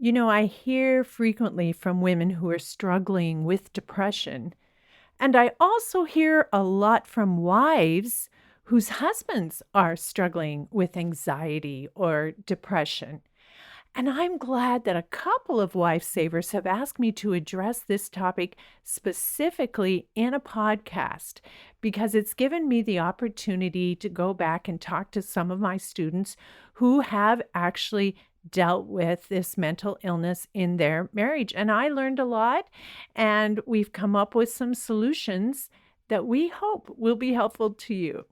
I hear frequently from women who are struggling with depression. And I also hear a lot from wives whose husbands are struggling with anxiety or depression. And I'm glad that a couple of wife savers have asked me to address this topic specifically in a podcast because it's given me the opportunity to go back and talk to some of my students who have actually dealt with this mental illness in their marriage. And I learned a lot, and we've come up with some solutions that we hope will be helpful to you.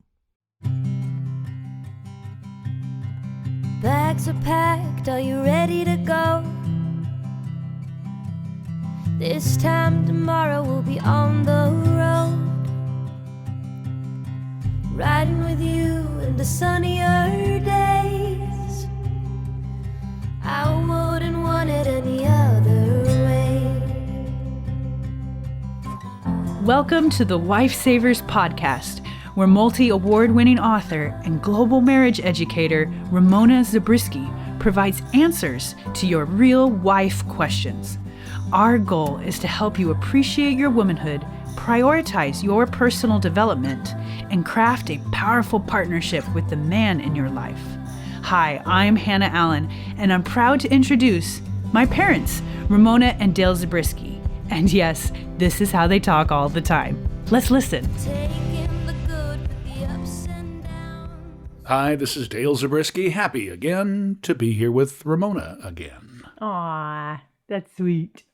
Bags are packed, are you ready to go? This time tomorrow we'll be on the road, riding with you into sunnier days. I wouldn't want it any other way. Welcome to the WifeSavers Podcast, where multi-award-winning author and global marriage educator Ramona Zabriskie provides answers to your real wife questions. Our goal is to help you appreciate your womanhood, prioritize your personal development, and craft a powerful partnership with the man in your life. Hi, I'm Hannah Allen, and I'm proud to introduce my parents, Ramona and Dale Zabriskie. And yes, this is how they talk all the time. Let's listen. Hi, this is Dale Zabriskie. Happy again to be here with Ramona again. Aw, that's sweet.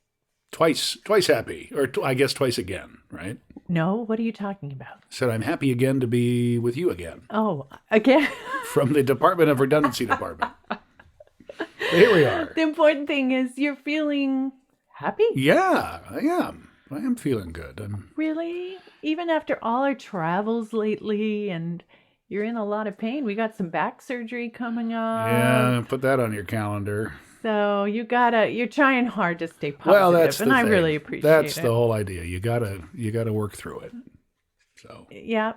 Twice happy, or I guess twice again, right? No, what are you talking about? Said I'm happy again to be with you again. Oh, again? From the Department of Redundancy Department. Here we are. The important thing is you're feeling happy? Yeah, I am. I am feeling good. Really? Even after all our travels lately and you're in a lot of pain. We got some back surgery coming up. Yeah, put that on your calendar. So you're trying hard to stay positive, well, that's the and I thing. really appreciate That's it. the whole idea. You gotta work through it. So yeah,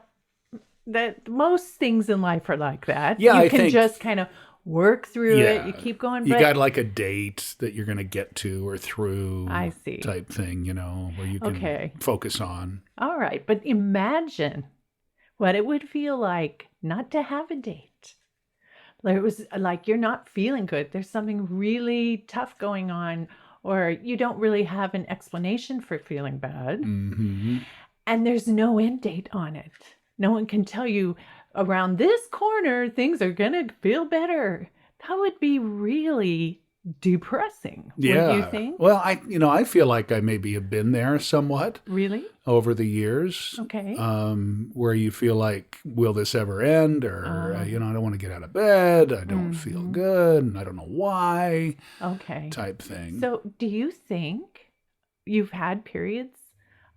that most things in life are like that. Yeah, you I can think, just kind of work through it. You keep going. You but got like a date that you're gonna get to or through. I see. Type thing, where you can focus on. All right, but imagine what it would feel like not to have a date. It was like you're not feeling good. There's something really tough going on, or you don't really have an explanation for feeling bad. Mm-hmm. And there's no end date on it. No one can tell you around this corner, things are going to feel better. That would be really depressing. Yeah. Wouldn't you think? Well, I feel like I maybe have been there somewhat. Really? Over the years. Okay. Where you feel like, will this ever end? Or, I don't want to get out of bed. I don't feel good. And I don't know why. Okay. Type thing. So do you think you've had periods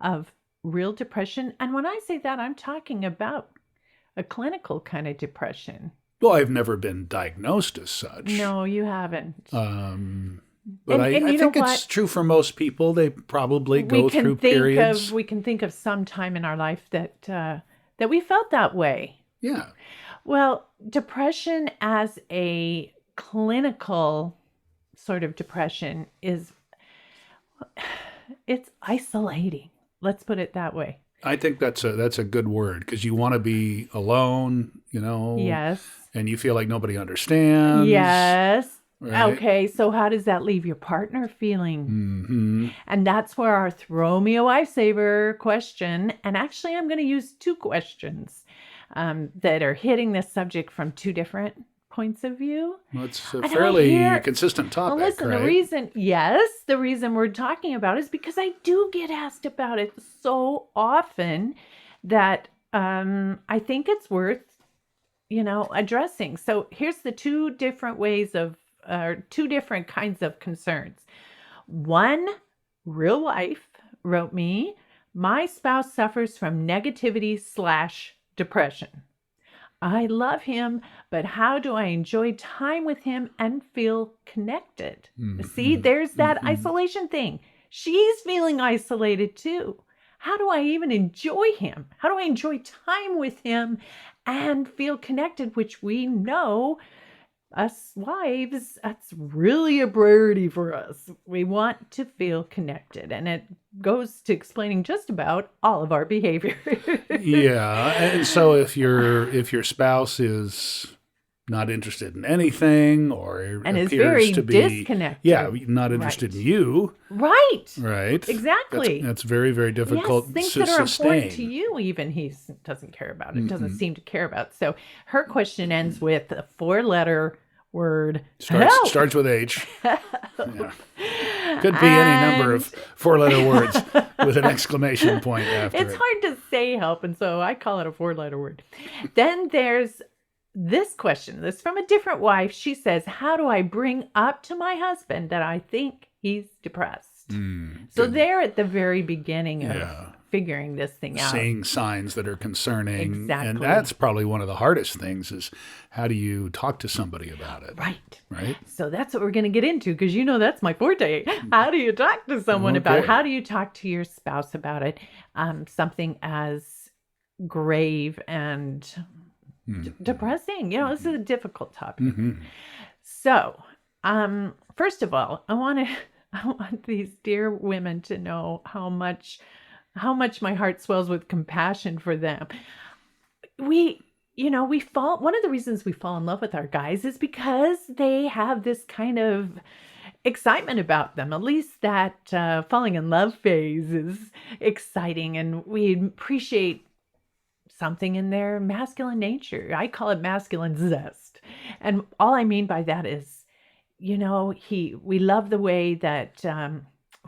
of real depression? And when I say that, I'm talking about a clinical kind of depression. Well, I've never been diagnosed as such. No, you haven't. But I think it's true for most people. They probably go through periods. We can think of some time in our life that we felt that way. Yeah. Well, depression as a clinical sort of depression it's isolating. Let's put it that way. I think that's a good word because you want to be alone, Yes. And you feel like nobody understands. Yes. Right? Okay, so how does that leave your partner feeling? Mm-hmm. And that's where our Throw Me a Wife Saver question, and actually I'm going to use two questions that are hitting this subject from two different points of view. Well, it's a fairly consistent topic, well, listen, right? the reason we're talking about it is because I do get asked about it so often that I think it's worth, addressing. So here's the two different kinds of concerns. One real wife wrote me, my spouse suffers from negativity/depression. I love him, but how do I enjoy time with him and feel connected? Mm-hmm. See, there's that isolation thing. She's feeling isolated too. How do I even enjoy him? How do I enjoy time with him and feel connected, which we know us wives, that's really a priority for us. We want to feel connected, and it goes to explaining just about all of our behavior. Yeah. And so if your spouse is not interested in anything or And is appears very to be disconnected. Yeah, not interested in you. Right. Right. Exactly. That's very, very difficult Yes, things to that are sustain. important to you, even he doesn't care about. It doesn't seem to care about. So her question ends with a 4-letter word. Help! Starts with H. Yeah. Could be any number of 4-letter words with an exclamation point after It's it. hard to say help, and so I call it a 4-letter word. Then there's this question. This is from a different wife. She says, how do I bring up to my husband that I think he's depressed? So they're at the very beginning of figuring this thing out. Seeing signs that are concerning. Exactly. And that's probably one of the hardest things is how do you talk to somebody about it? Right. So that's what we're going to get into, because that's my forte. How do you talk to someone about it? How do you talk to your spouse about it? Something as grave and depressing. This is a difficult topic. So, first of all, I want these dear women to know how much my heart swells with compassion for them. One of the reasons we fall in love with our guys is because they have this kind of excitement about them. At least that falling in love phase is exciting, and we appreciate something in their masculine nature. I call it masculine zest. And all I mean by that is, we love the way that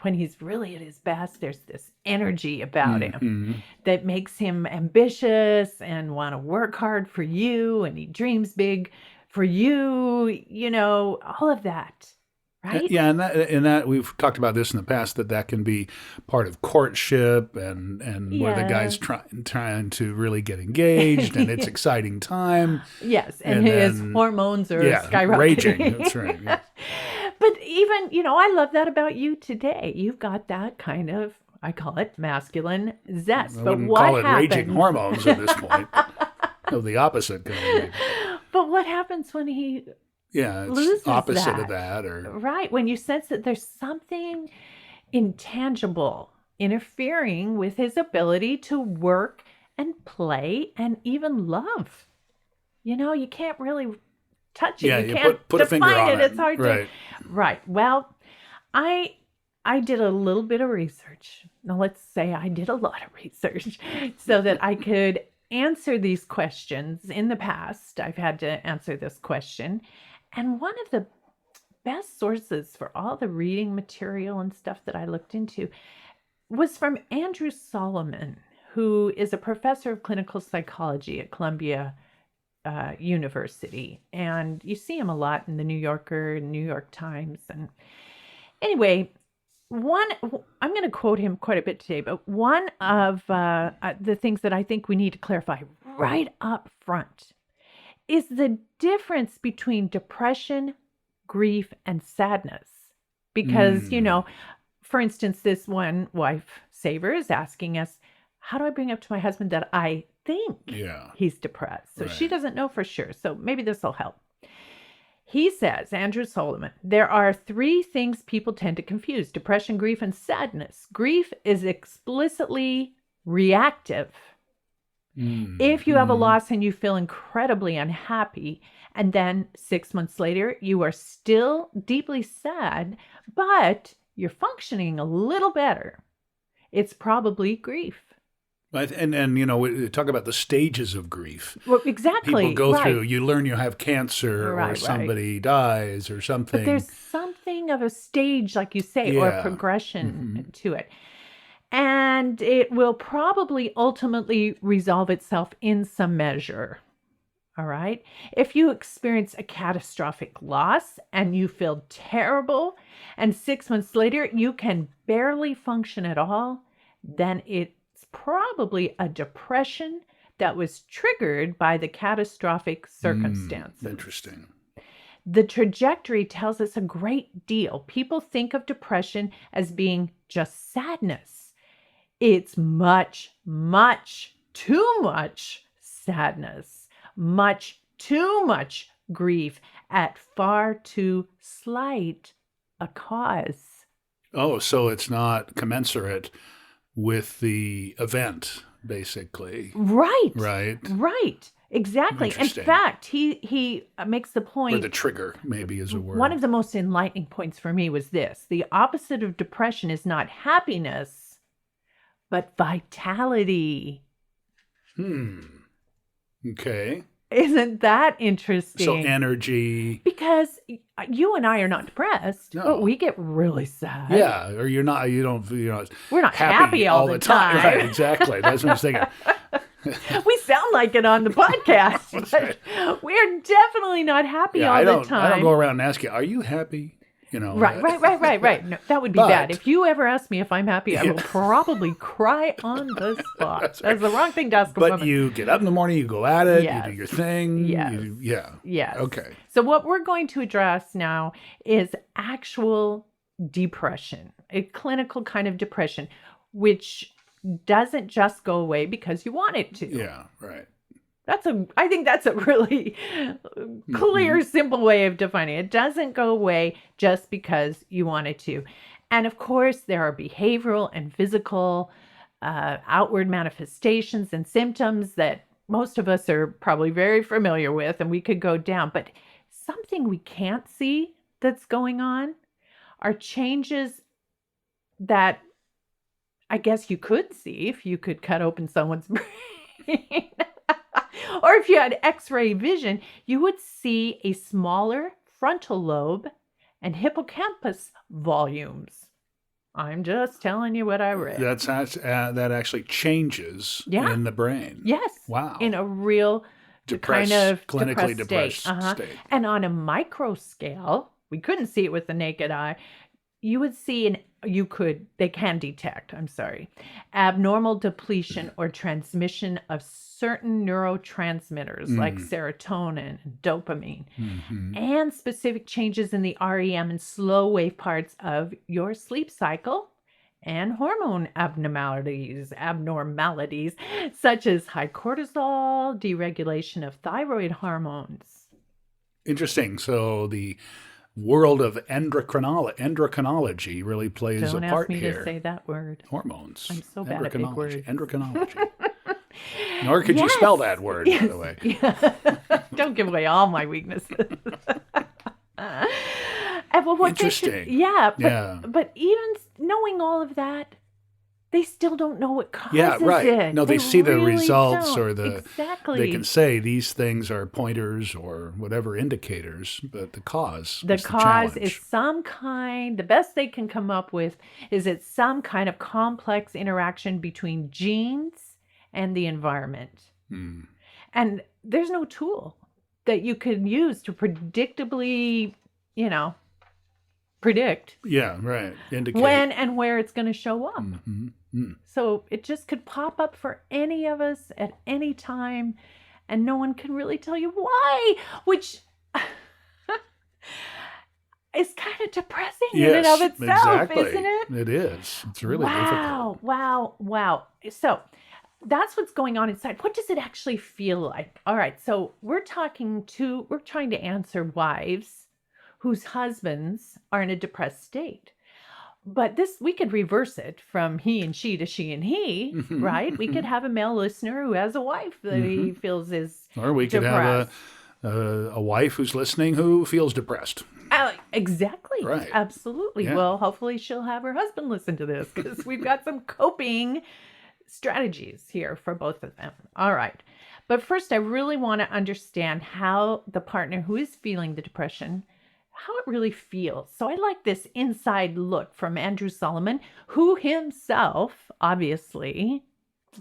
when he's really at his best, there's this energy about him that makes him ambitious and want to work hard for you, and he dreams big for you, all of that. Right? Yeah, and that we've talked about this in the past, that can be part of courtship and where the guy's trying to really get engaged and it's exciting time. Yes, and his hormones are skyrocketing. Raging. That's right. Yeah. But even, I love that about you today. You've got that kind of, I call it masculine zest. I but wouldn't what call it happens? raging hormones at this point. No, the opposite kind of. But what happens when he it's loses opposite that? of that, or right, when you sense that there's something intangible interfering with his ability to work and play and even love. You can't really touch it. Yeah, you can't put a finger define on it. It's hard right. to. Right. Well, I did a little bit of research. Now, let's say I did a lot of research so that I could answer these questions. In the past, I've had to answer this question. And one of the best sources for all the reading material and stuff that I looked into was from Andrew Solomon, who is a professor of clinical psychology at Columbia University. And you see him a lot in the New Yorker and New York Times. And anyway, I'm going to quote him quite a bit today, but one of the things that I think we need to clarify right up front is the difference between depression, grief, and sadness. Because, for instance, this one WifeSaver is asking us, how do I bring up to my husband that I think he's depressed? So she doesn't know for sure. So maybe this will help. He says, Andrew Solomon, there are 3 things people tend to confuse: depression, grief, and sadness. Grief is explicitly reactive. If you have a loss and you feel incredibly unhappy, and then 6 months later, you are still deeply sad, but you're functioning a little better, it's probably grief. And we talk about the stages of grief. Well, exactly. People go through, you learn you have cancer or somebody dies or something. But there's something of a stage, like you say, or a progression to it. And it will probably ultimately resolve itself in some measure. All right. If you experience a catastrophic loss and you feel terrible, and 6 months later you can barely function at all, then it's probably a depression that was triggered by the catastrophic circumstances. Interesting. The trajectory tells us a great deal. People think of depression as being just sadness. It's much, much too much sadness, much too much grief at far too slight a cause. Oh, so it's not commensurate with the event, basically. Right. Right. Right. Exactly. In Interesting. fact, he makes the point. Or the trigger, maybe, is a word. One of the most enlightening points for me was this: the opposite of depression is not happiness, but vitality. Okay. Isn't that interesting? So energy. Because you and I are not depressed, No. but we get really sad. Yeah, or you're not We're not happy all the time. Right, exactly. That's what I was thinking. We sound like it on the podcast, but we're definitely not happy all the time. I don't go around and ask you, are you happy? Right. No, that would be But- bad. If you ever ask me if I'm happy, I will probably cry on the spot. That's the wrong thing to ask a But woman. you get up in the morning, you go at it, Yes. you do your thing. Yes. Yes. Okay. So what we're going to address now is actual depression, a clinical kind of depression, which doesn't just go away because you want it to. Yeah, right. I think that's a really clear, simple way of defining it. It doesn't go away just because you want it to. And of course, there are behavioral and physical outward manifestations and symptoms that most of us are probably very familiar with, and we could go down. But something we can't see that's going on are changes that I guess you could see if you could cut open someone's brain. Or if you had X-ray vision, you would see a smaller frontal lobe and hippocampus volumes. I'm just telling you what I read. That actually changes in the brain. Yes. Wow. In a real clinically depressed state. And on a micro scale, we couldn't see it with the naked eye. You would see they can detect, abnormal depletion or transmission of certain neurotransmitters like serotonin and dopamine, and specific changes in the REM and slow wave parts of your sleep cycle, and hormone abnormalities such as high cortisol, deregulation of thyroid hormones. Interesting. So the world of endocrinology really plays Don't a part ask me here. to say that word. Hormones. I'm so bad at big words. Endocrinology. Nor could you spell that word, by the way. Yeah. Don't give away all my weaknesses. Interesting. But even knowing all of that, they still don't know what causes it. No, they see the really results don't. or Exactly. they can say these things are pointers or whatever indicators, but the cause The is cause the is the best they can come up with is it's some kind of complex interaction between genes and the environment. And there's no tool that you can use to predictably, predict indicate when and where it's going to show up. So it just could pop up for any of us at any time, and no one can really tell you why, which is kind of depressing in and of itself, isn't it? It is. It's really difficult. Wow. So that's what's going on inside. What does it actually feel like? All right. So we're trying to answer wives whose husbands are in a depressed state. But we could reverse it from he and she to she and he, right? We could have a male listener who has a wife that he feels is Or we could depressed. have a wife who's listening who feels depressed. Exactly. Right. Absolutely. Yeah. Well, hopefully she'll have her husband listen to this because we've got some coping strategies here for both of them. All right. But first, I really want to understand how the partner who is feeling the depression, how it really feels. So I like this inside look from Andrew Solomon, who himself, obviously,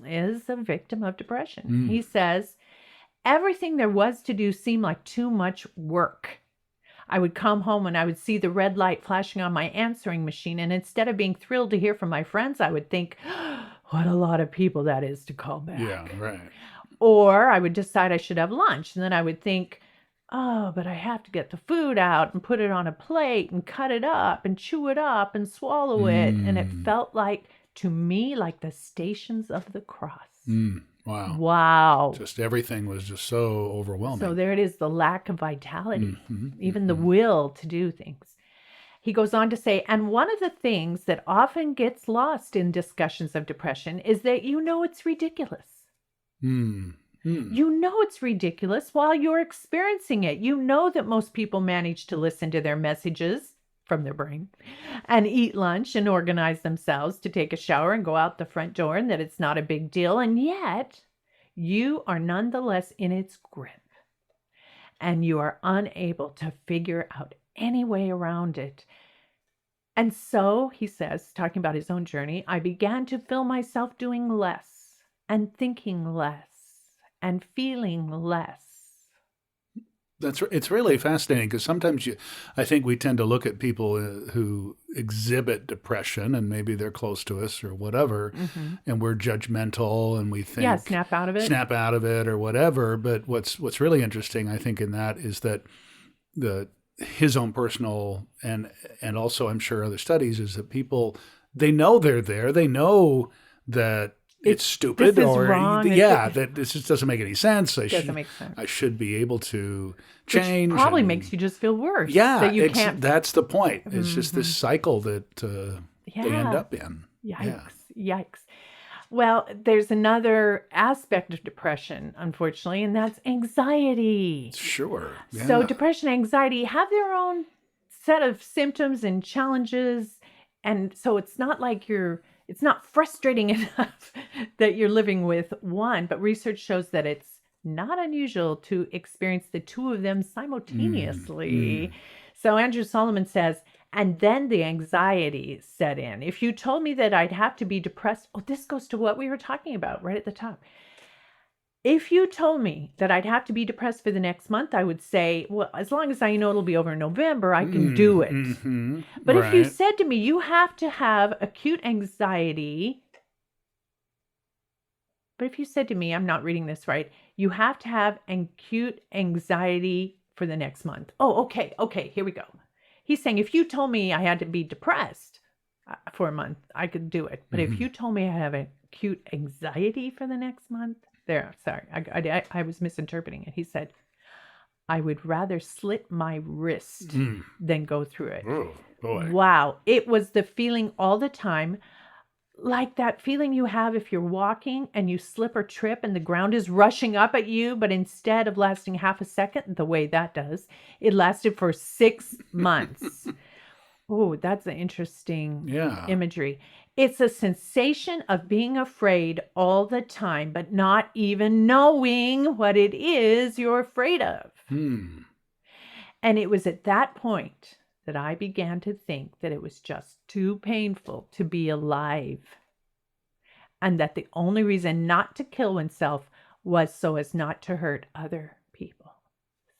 is a victim of depression. He says, everything there was to do seemed like too much work. I would come home and I would see the red light flashing on my answering machine. And instead of being thrilled to hear from my friends, I would think, what a lot of people that is to call back. Yeah, right. Or I would decide I should have lunch. And then I would think, oh, but I have to get the food out and put it on a plate and cut it up and chew it up and swallow it. And it felt to me like the Stations of the Cross. Wow. Wow. Just everything was just so overwhelming. So there it is, the lack of vitality, even the mm-hmm. will to do things. He goes on to say, and one of the things that often gets lost in discussions of depression is that it's ridiculous. You know it's ridiculous while you're experiencing it. You know that most people manage to listen to their messages from their brain and eat lunch and organize themselves to take a shower and go out the front door, and that it's not a big deal. And yet you are nonetheless in its grip, and you are unable to figure out any way around it. And so, he says, talking about his own journey, I began to feel myself doing less and thinking less and feeling less. It's really fascinating because sometimes I think we tend to look at people who exhibit depression, and maybe they're close to us or whatever, and we're judgmental and we think snap out of it or whatever. But what's really interesting, I think, in that is that his own personal and also I'm sure other studies is that people, they know they're there, they know that it's stupid this is or wrong. that this just doesn't make any sense. Doesn't make sense. I should be able to change. Which probably makes you just feel worse. Yeah, that you can't. That's the point. It's just this cycle that they end up in. Yikes. Well, there's another aspect of depression, unfortunately, and that's anxiety. Sure. Yeah. So depression and anxiety have their own set of symptoms and challenges. And so it's not like it's not frustrating enough that you're living with one, but research shows that it's not unusual to experience the two of them simultaneously. So Andrew Solomon says, and then the anxiety set in. If you told me that I'd have to be depressed, this goes to what we were talking about right at the top. If you told me that I'd have to be depressed for the next month, I would say, well, as long as I know it'll be over in November, I can do it. But if you said to me, you have to have acute anxiety, but if you said to me, I'm not reading this right, you have to have acute anxiety for the next month. Oh, okay, here we go. He's saying if you told me I had to be depressed for a month, I could do it. But if you told me I have acute anxiety for the next month, I was misinterpreting it. He said, I would rather slit my wrist than go through it. Oh, boy. Wow. It was the feeling all the time, like that feeling you have if you're walking and you slip or trip and the ground is rushing up at you, but instead of lasting half a second, the way that does, it lasted for 6 months. Oh, that's an interesting imagery. It's a sensation of being afraid all the time, but not even knowing what it is you're afraid of. And it was at that point that I began to think that it was just too painful to be alive, and that the only reason not to kill oneself was so as not to hurt other people.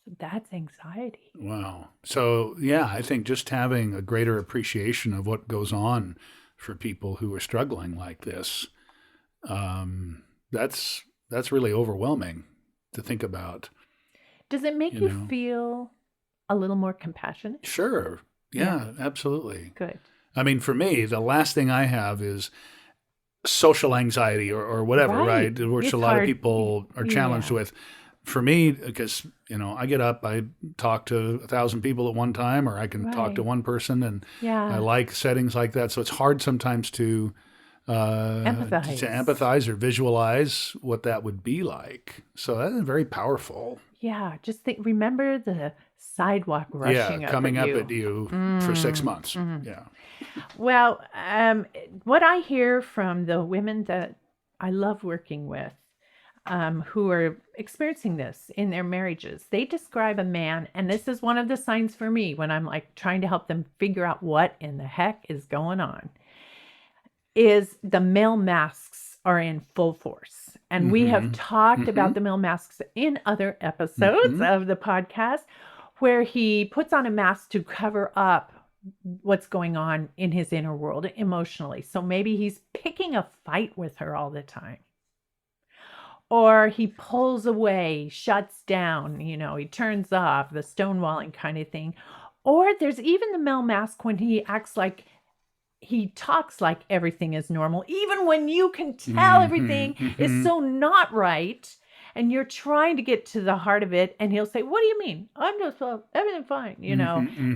So that's anxiety. Wow. So, I think just having a greater appreciation of what goes on for people who are struggling like this, that's really overwhelming to think about. Does it make you feel a little more compassionate? Sure. Yeah, absolutely. Good. I mean, for me, the last thing I have is social anxiety or whatever, right? Which It's a lot hard. of people are challenged with. For me, because, I get up, I talk to 1,000 people at one time, or I can talk to one person, and I like settings like that. So it's hard sometimes to empathize or visualize what that would be like. So that is very powerful. Yeah, just remember the sidewalk rushing up coming at you. up at you for 6 months. Yeah. Well, what I hear from the women that I love working with, who are experiencing this in their marriages, they describe a man, and this is one of the signs for me when I'm like trying to help them figure out what in the heck is going on, is the male masks are in full force. And we have talked about the male masks in other episodes of the podcast, where he puts on a mask to cover up what's going on in his inner world emotionally. So maybe he's picking a fight with her all the time. Or he pulls away, shuts down, he turns off, the stonewalling kind of thing. Or there's even the male mask when he acts like he talks like everything is normal, even when you can tell everything is so not right. And you're trying to get to the heart of it. And he'll say, what do you mean? I'm just, everything fine.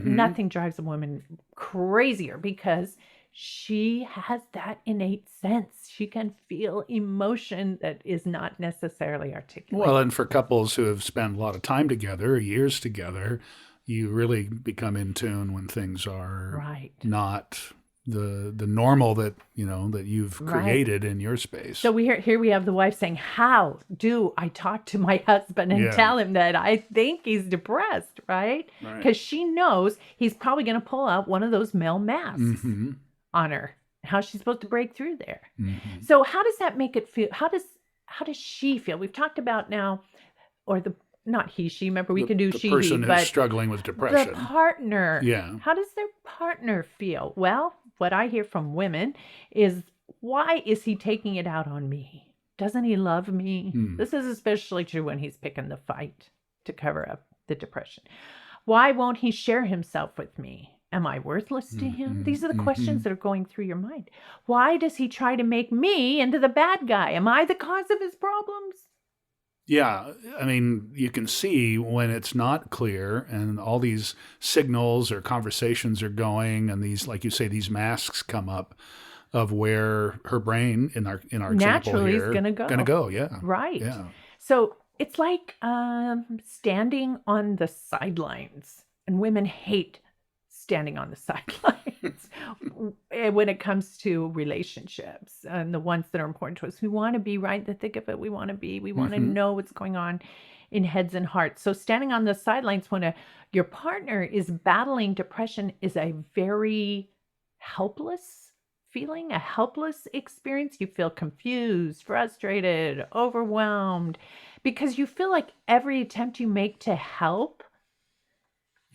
Nothing drives a woman crazier because she has that innate sense. She can feel emotion that is not necessarily articulated. Well, and for couples who have spent a lot of time together, years together, you really become in tune when things are not the normal that you've created in your space. So here we have the wife saying, how do I talk to my husband and tell him that I think he's depressed, right? Because she knows he's probably going to pull out one of those male masks on her. How's she supposed to break through there? So how does that make it feel? How does she feel? We've talked about now, or not he, she. Remember, we can do she, the person he, who's but struggling with depression. The partner. Yeah. How does their partner feel? Well, what I hear from women is, why is he taking it out on me? Doesn't he love me? This is especially true when he's picking the fight to cover up the depression. Why won't he share himself with me? Am I worthless to him? These are the questions that are going through your mind. Why does he try to make me into the bad guy? Am I the cause of his problems? Yeah. I mean, you can see when it's not clear and all these signals or conversations are going and these, like you say, these masks come up of where her brain in our example naturally here is gonna go. Yeah. Right. Yeah. So it's like standing on the sidelines, and women hate standing on the sidelines when it comes to relationships and the ones that are important to us. We want to be right in the thick of it. We want to know what's going on in heads and hearts. So standing on the sidelines when your partner is battling depression is a very helpless feeling, a helpless experience. You feel confused, frustrated, overwhelmed, because you feel like every attempt you make to help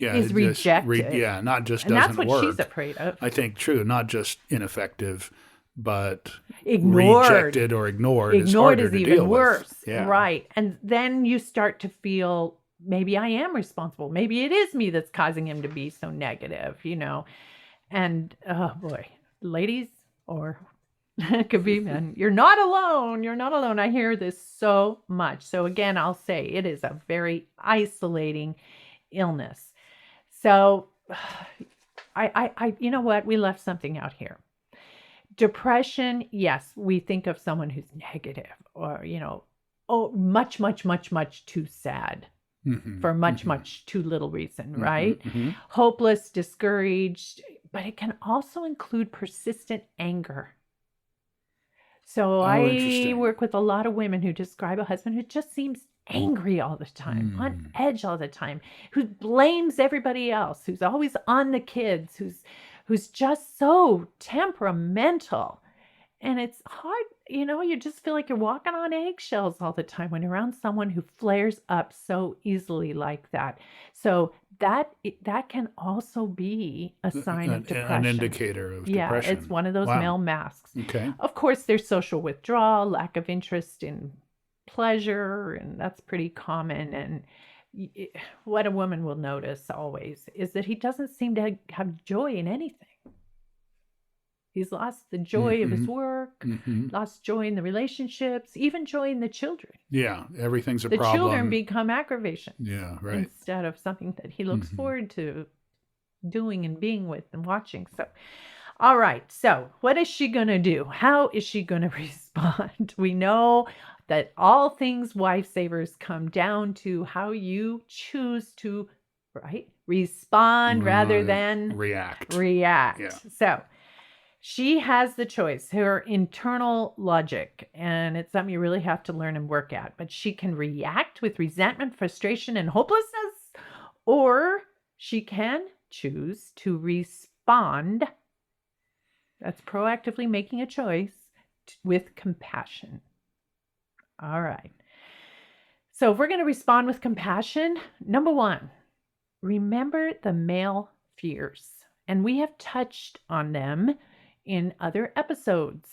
is rejected. Not just and doesn't work. And that's what she's afraid of. I think true, not just ineffective, but ignored. Rejected or ignored. Ignored is even worse. Yeah. Right. And then you start to feel, maybe I am responsible. Maybe it is me that's causing him to be so negative, And oh boy, ladies, or it could be men, you're not alone. You're not alone. I hear this so much. So again, I'll say it is a very isolating illness. So I you know what? We left something out here. Depression, yes, we think of someone who's negative or, much, much, much, much too sad for much, much too little reason, right? Hopeless, discouraged, but it can also include persistent anger. So I work with a lot of women who describe a husband who just seems angry all the time, on edge all the time, who blames everybody else, who's always on the kids, who's just so temperamental. And it's hard, you just feel like you're walking on eggshells all the time when you're around someone who flares up so easily like that. So that can also be a sign of depression. An indicator of depression. Yeah, it's one of those male masks. Okay. Of course, there's social withdrawal, lack of interest in pleasure, and that's pretty common. And what a woman will notice always is that he doesn't seem to have joy in anything. He's lost the joy of his work, lost joy in the relationships, even joy in the children. Yeah, everything's a problem. The children become aggravation. Yeah, right. Instead of something that he looks forward to doing and being with and watching. So, all right. So what is she going to do? How is she going to respond? We know that all things wife-savers come down to how you choose to, respond rather than react. Yeah. So she has the choice, her internal logic, and it's something you really have to learn and work at. But she can react with resentment, frustration, and hopelessness, or she can choose to respond. That's proactively making a choice with compassion. All right. So if we're going to respond with compassion, number one, remember the male fears. And we have touched on them in other episodes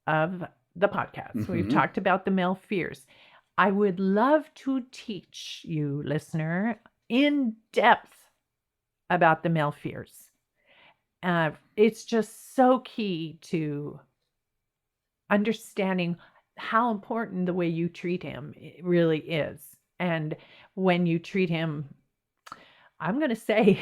of the podcast. We've talked about the male fears. I would love to teach you, listener, in depth about the male fears. It's just so key to understanding how important the way you treat him really is. And when you treat him, I'm going to say,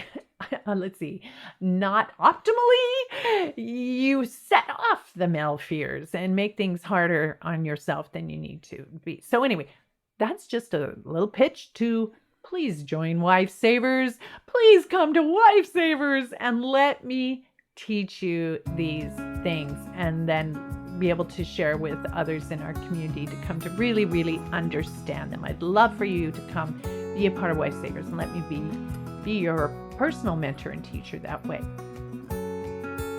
let's see, not optimally, you set off the male fears and make things harder on yourself than you need to be. So anyway, that's just a little pitch to please join WifeSavers. Please come to WifeSavers and let me teach you these things, and then be able to share with others in our community to come to really, really understand them. I'd love for you to come be a part of WifeSavers and let me be your personal mentor and teacher that way.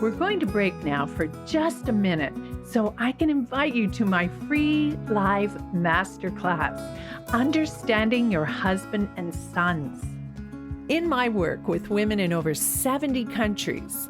We're going to break now for just a minute so I can invite you to my free live masterclass, Understanding Your Husband and Sons. In my work with women in over 70 countries,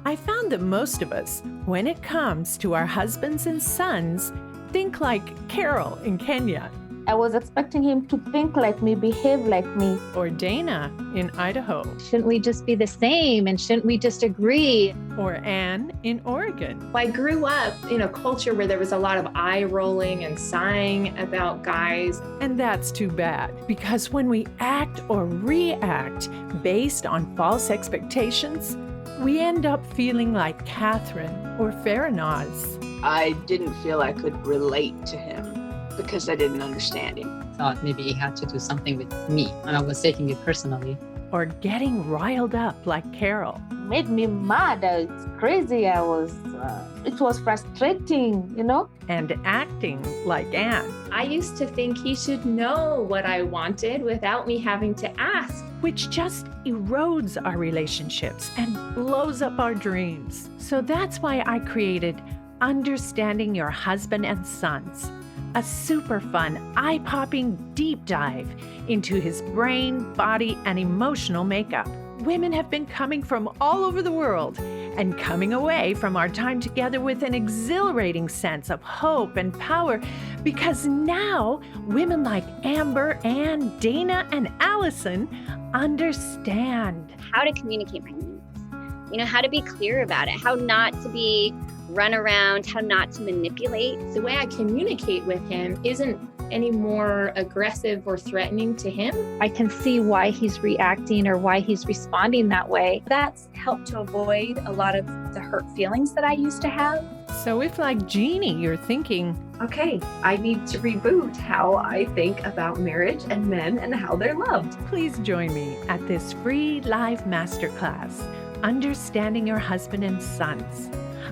I found that most of us, when it comes to our husbands and sons, think like Carol in Kenya, I was expecting him to think like me, behave like me. or Dana in Idaho, Shouldn't we just be the same? And shouldn't we just agree? or Anne in Oregon. I grew up in a culture where there was a lot of eye rolling and sighing about guys. And that's too bad, because when we act or react based on false expectations, we end up feeling like Catherine or Farinaz. I didn't feel I could relate to him because I didn't understand him. Thought maybe he had to do something with me, and I was taking it personally. Or getting riled up like Carol. Made me mad. It's crazy. It was frustrating, you know? And acting like Anne, I used to think he should know what I wanted without me having to ask. which just erodes our relationships and blows up our dreams. So that's why I created Understanding Your Husband and Sons, a super fun, eye-popping deep dive into his brain, body, and emotional makeup. Women have been coming from all over the world and coming away from our time together with an exhilarating sense of hope and power, because now women like Amber, Ann, Dana, and Allison understand how to communicate my needs, how to be clear about it, how not to be run around, how not to manipulate. The way I communicate with him isn't any more aggressive or threatening to him. I can see why he's reacting or why he's responding that way. That's helped to avoid a lot of the hurt feelings that I used to have. So if, like Jeannie, you're thinking, okay, I need to reboot how I think about marriage and men and how they're loved, please join me at this free live masterclass, Understanding Your Husband and Sons.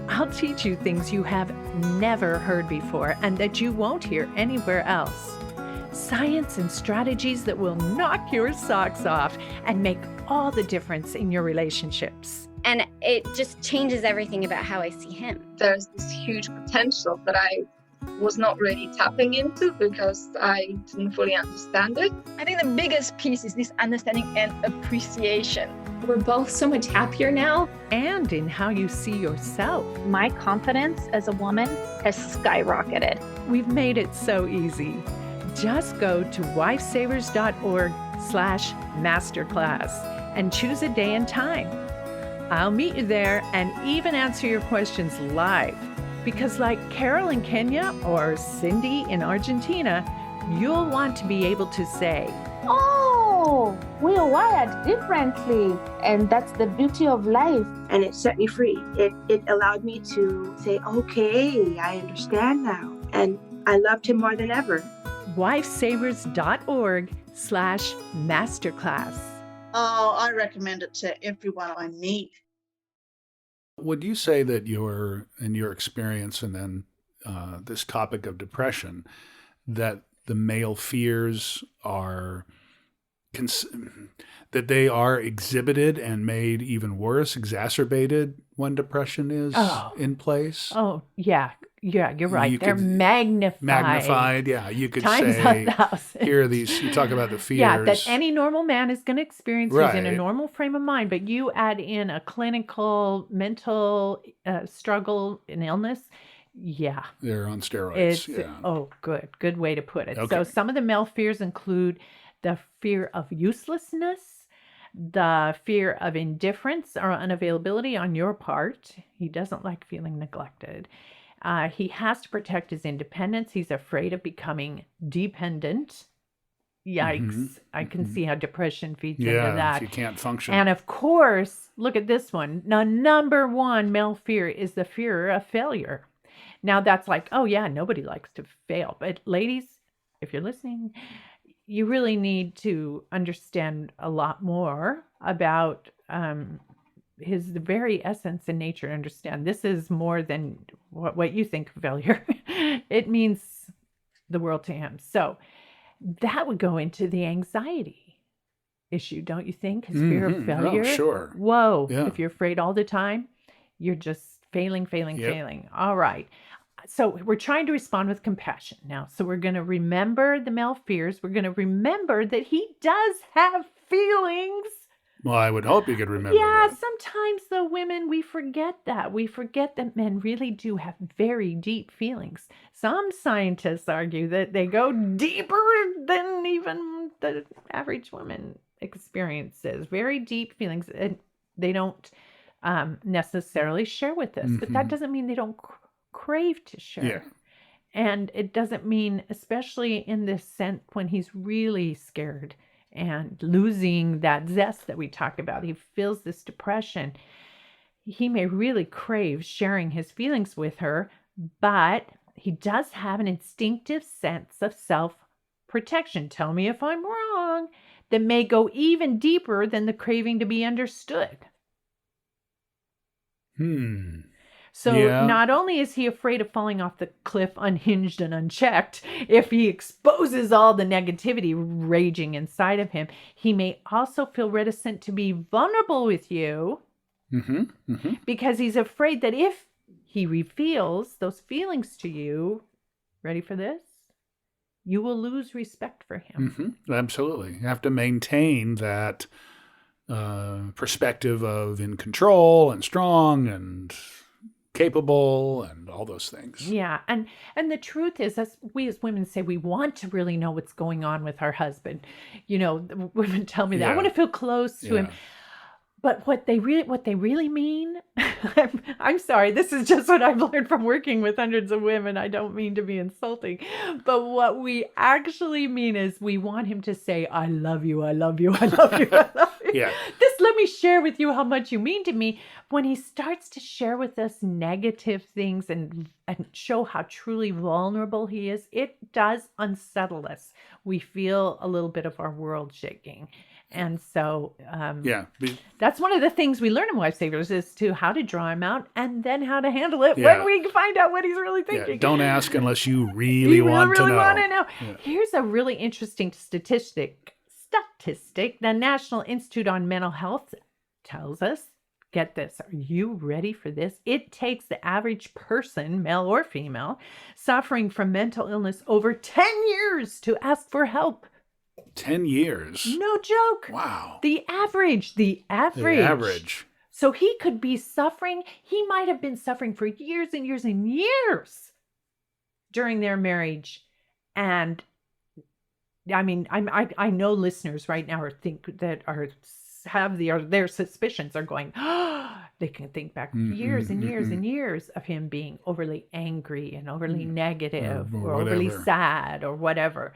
I'll teach you things you have never heard before and that you won't hear anywhere else. Science and strategies that will knock your socks off and make all the difference in your relationships. And it just changes everything about how I see him. There's this huge potential that I was not really tapping into because I didn't fully understand it. I think the biggest piece is this understanding and appreciation. We're both so much happier now. And in how you see yourself. My confidence as a woman has skyrocketed. We've made it so easy. Just go to wifesavers.org/masterclass and choose a day and time. I'll meet you there and even answer your questions live. Because like Carol in Kenya or Cindy in Argentina, you'll want to be able to say, oh, we're wired differently. And that's the beauty of life. And it set me free. It allowed me to say, okay, I understand now. And I loved him more than ever. wifesavers.org/masterclass. Oh, I recommend it to everyone I meet. Would you say that in your experience, and then this topic of depression, that the male fears are that they are exhibited and made even worse, exacerbated when depression is in place? Oh, yeah, you're right. They're magnified. Magnified, yeah. You could times say, 1,000. here are these, you talk about the fears. Yeah, that any normal man is going to experience who's in a Right. normal frame of mind, but you add in a clinical mental struggle and illness. Yeah. They're on steroids. Good way to put it. Okay. So some of the male fears include the fear of uselessness, the fear of indifference or unavailability on your part. He doesn't like feeling neglected. He has to protect his independence. He's afraid of becoming dependent. Yikes. I can see how depression feeds into that. Yeah, if you can't function. And of course, look at this one. Now, number one male fear is the fear of failure. Now, that's like, oh yeah, nobody likes to fail. But ladies, if you're listening, you really need to understand a lot more about his very essence and nature. Understand this is more than what you think of failure. It means the world to him. So that would go into the anxiety issue, don't you think? His fear of failure. Oh, sure. Whoa. Yeah. If you're afraid all the time, you're just failing. All right. So we're trying to respond with compassion now. So we're going to remember the male fears. We're going to remember that he does have feelings. Well, I would hope you could remember that. Sometimes though, women, we forget that. We forget that men really do have very deep feelings. Some scientists argue that they go deeper than even the average woman experiences. Very deep feelings. And they don't necessarily share with us. But that doesn't mean they don't crave to share. Yeah. And it doesn't mean, especially in this sense, when he's really scared and losing that zest that we talked about, he feels this depression. He may really crave sharing his feelings with her, but he does have an instinctive sense of self-protection. Tell me if I'm wrong. That may go even deeper than the craving to be understood. So not only is he afraid of falling off the cliff unhinged and unchecked, if he exposes all the negativity raging inside of him, he may also feel reticent to be vulnerable with you because he's afraid that if he reveals those feelings to you, ready for this? You will lose respect for him. Absolutely. You have to maintain that perspective of in control and strong and capable and all those things. Yeah. And the truth is, we as women say we want to really know what's going on with our husband. You know, women tell me that I want to feel close to him. But what they really mean, I'm sorry, this is just what I've learned from working with hundreds of women. I don't mean to be insulting, but what we actually mean is we want him to say, I love you, I love you, I love you, I love you. Let me share with you how much you mean to me. When he starts to share with us negative things and show how truly vulnerable he is, it does unsettle us. We feel a little bit of our world shaking. And so that's one of the things we learn in WifeSavers is to how to draw him out and then how to handle it when we find out what he's really thinking. Don't ask unless you really want to know. Here's a really interesting statistic. The National Institute on Mental Health tells us, get this, are you ready for this? It takes the average person, male or female, suffering from mental illness over 10 years to ask for help. 10 years? No joke. Wow. The average. So he could be suffering. He might have been suffering for years and years and years during their marriage. And I mean, I know listeners right now have their suspicions are going, they can think back years and years and years of him being overly angry and overly negative or overly sad or whatever.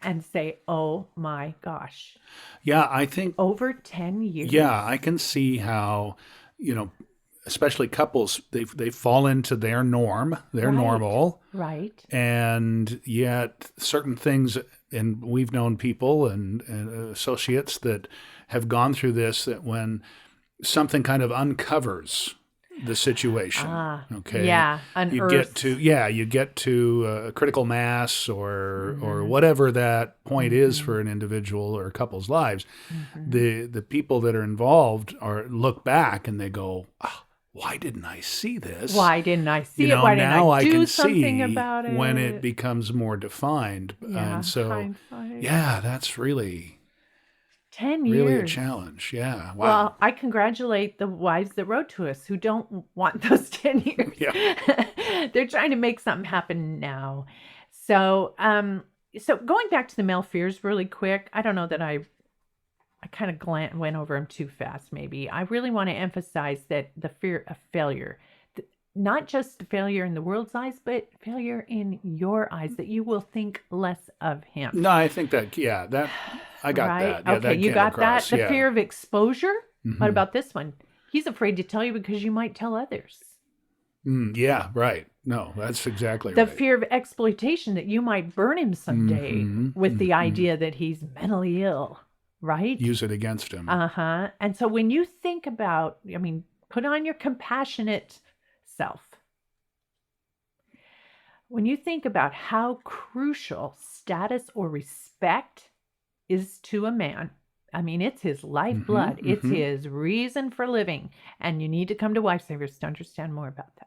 And say, oh my gosh. Yeah, I think over 10 years. Yeah, I can see how, especially couples, they fall into their norm, their normal. Right. And yet certain things, and we've known people and associates that have gone through this, that when something kind of uncovers the situation. Okay. Yeah. You get to a critical mass or whatever that point is for an individual or a couple's lives. The people that are involved look back and they go, why didn't I see this? Why didn't I see it? Why didn't I do something about it? When it becomes more defined. And so, hindsight. That's really 10 years. Really a challenge. Yeah. Wow. Well, I congratulate the wives that wrote to us who don't want those 10 years. Yeah. They're trying to make something happen now. So, going back to the male fears really quick, I don't know that I I kind of went over them too fast, maybe. I really want to emphasize that the fear of failure, not just failure in the world's eyes, but failure in your eyes, that you will think less of him. No, I think that, I got right? that. Yeah, okay, that you got across. that? The fear of exposure? Mm-hmm. What about this one? He's afraid to tell you because you might tell others. Yeah, right. No, that's exactly the right. The fear of exploitation, that you might burn him someday with the idea that he's mentally ill, right? Use it against him. Uh-huh. And so when you think about, put on your compassionate self. When you think about how crucial status or respect is to a man, it's his lifeblood. It's his reason for living. And you need to come to WifeSavers to understand more about that.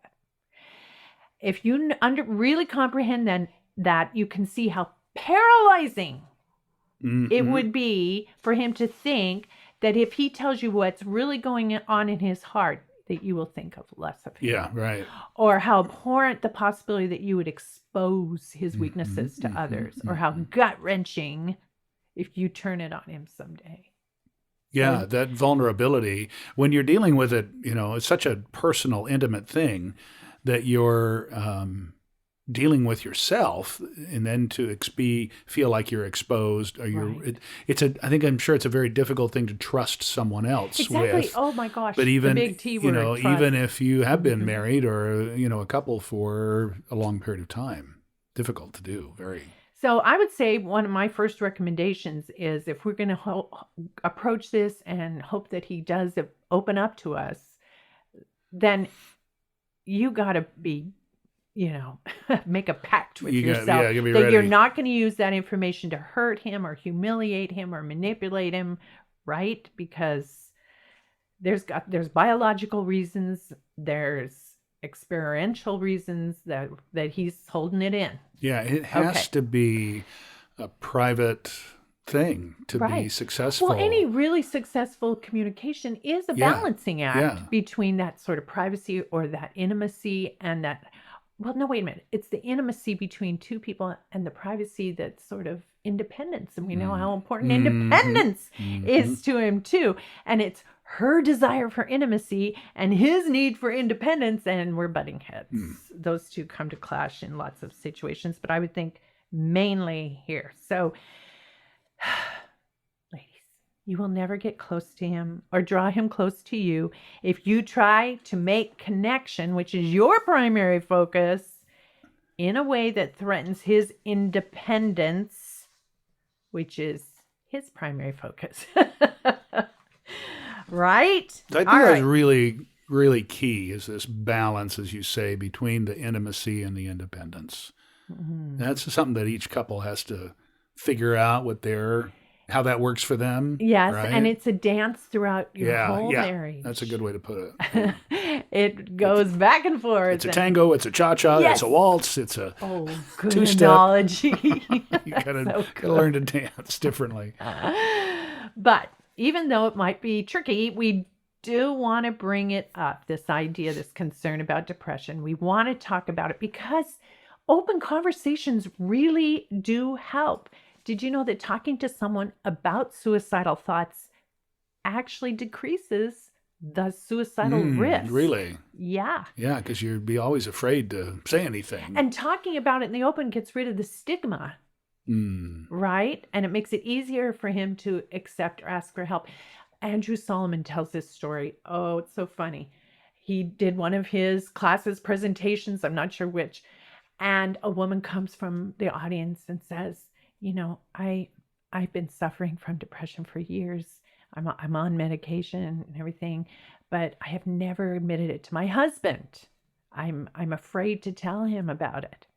If you really comprehend then that, you can see how paralyzing it would be for him to think that if he tells you what's really going on in his heart, that you will think of less of him. Yeah, right. Or how abhorrent the possibility that you would expose his weaknesses to others, or how gut-wrenching if you turn it on him someday. Yeah, so, that vulnerability, when you're dealing with it, it's such a personal, intimate thing that you're dealing with yourself, and then to feel like you're exposed, or I'm sure it's a very difficult thing to trust someone else with. Exactly. Oh my gosh. But even, the big T word, even if you have been married or, a couple for a long period of time, difficult to do. Very. So I would say one of my first recommendations is, if we're going to approach this and hope that he does open up to us, then you got to be, make a pact with yourself that ready. You're not going to use that information to hurt him or humiliate him or manipulate him, right? Because there's biological reasons, there's experiential reasons that he's holding it in. Yeah, it has to be a private thing to be successful. Well, any really successful communication is a balancing act between that sort of privacy or that intimacy and that, well, no, wait a minute. It's the intimacy between two people and the privacy that's sort of independence. And we know how important independence is to him too. And it's her desire for intimacy and his need for independence, and we're butting heads. Those two come to clash in lots of situations, but I would think mainly here. So, ladies, you will never get close to him or draw him close to you if you try to make connection, which is your primary focus, in a way that threatens his independence, which is his primary focus. Right? I think that's really, really key, is this balance, as you say, between the intimacy and the independence. That's something that each couple has to figure out how that works for them. Yes, right? And it's a dance throughout your whole marriage. That's a good way to put it. It goes back and forth. It's a tango, it's a cha-cha, it's a waltz, it's a good two-step. Analogy. You gotta learn to dance differently. But even though it might be tricky, we do want to bring it up, this idea, this concern about depression. We want to talk about it because open conversations really do help. Did you know that talking to someone about suicidal thoughts actually decreases the suicidal risk? Really? Yeah. Yeah, because you'd be always afraid to say anything. And talking about it in the open gets rid of the stigma. Right? And it makes it easier for him to accept or ask for help. Andrew Solomon tells this story. Oh, it's so funny. He did one of his classes presentations, I'm not sure which, and a woman comes from the audience and says, I've been suffering from depression for years. I'm on medication and everything, but I have never admitted it to my husband. I'm afraid to tell him about it.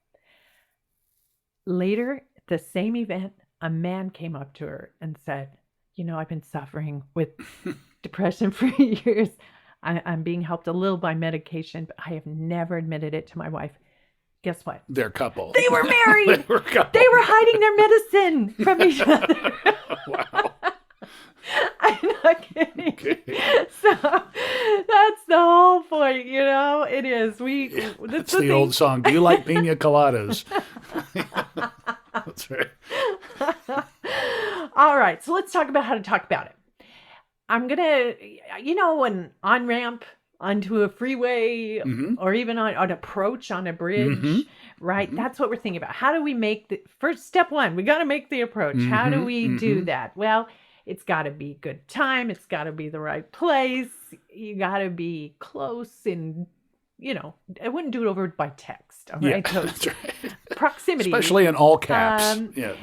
Later, the same event, a man came up to her and said, I've been suffering with depression for years. I'm being helped a little by medication, but I have never admitted it to my wife. Guess what? They're a couple. They were married. They were hiding their medicine from each other. Wow. I'm not kidding. Okay. So that's the whole point, It is. That's the old song. Do you like pina coladas? That's right. All right. So let's talk about how to talk about it. I'm going to, an on-ramp onto a freeway or even on an approach on a bridge, right? That's what we're thinking about. How do we make the first step one? We got to make the approach. How do we do that? Well, it's got to be good time. It's got to be the right place. You got to be close and, I wouldn't do it over by text. All right. Yeah, that's right. Proximity. Especially in all caps. Yes.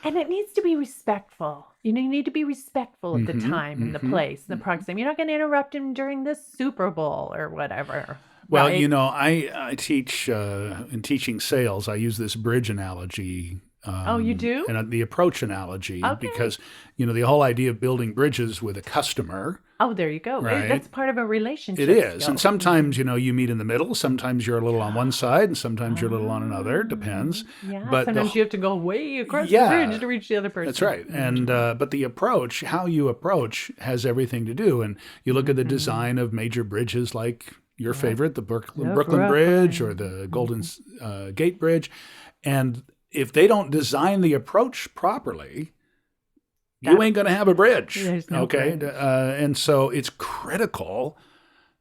And it needs to be respectful. You need to be respectful of the time and the place, and the proximity. You're not going to interrupt him during the Super Bowl or whatever. Well, right? I teach in teaching sales. I use this bridge analogy. You do? And the approach analogy, because, the whole idea of building bridges with a customer. Oh, there you go. Right? That's part of a relationship. It is. skill. And sometimes, you meet in the middle. Sometimes you're a little on one side and sometimes you're a little on another. Depends. Yeah. But sometimes you have to go way across the bridge to reach the other person. That's right. And but the approach, how you approach, has everything to do. And you look at the design of major bridges like your favorite, the Brooklyn Bridge or the Golden Gate Bridge. And if they don't design the approach properly, you ain't going to have a bridge. No bridge. And so it's critical,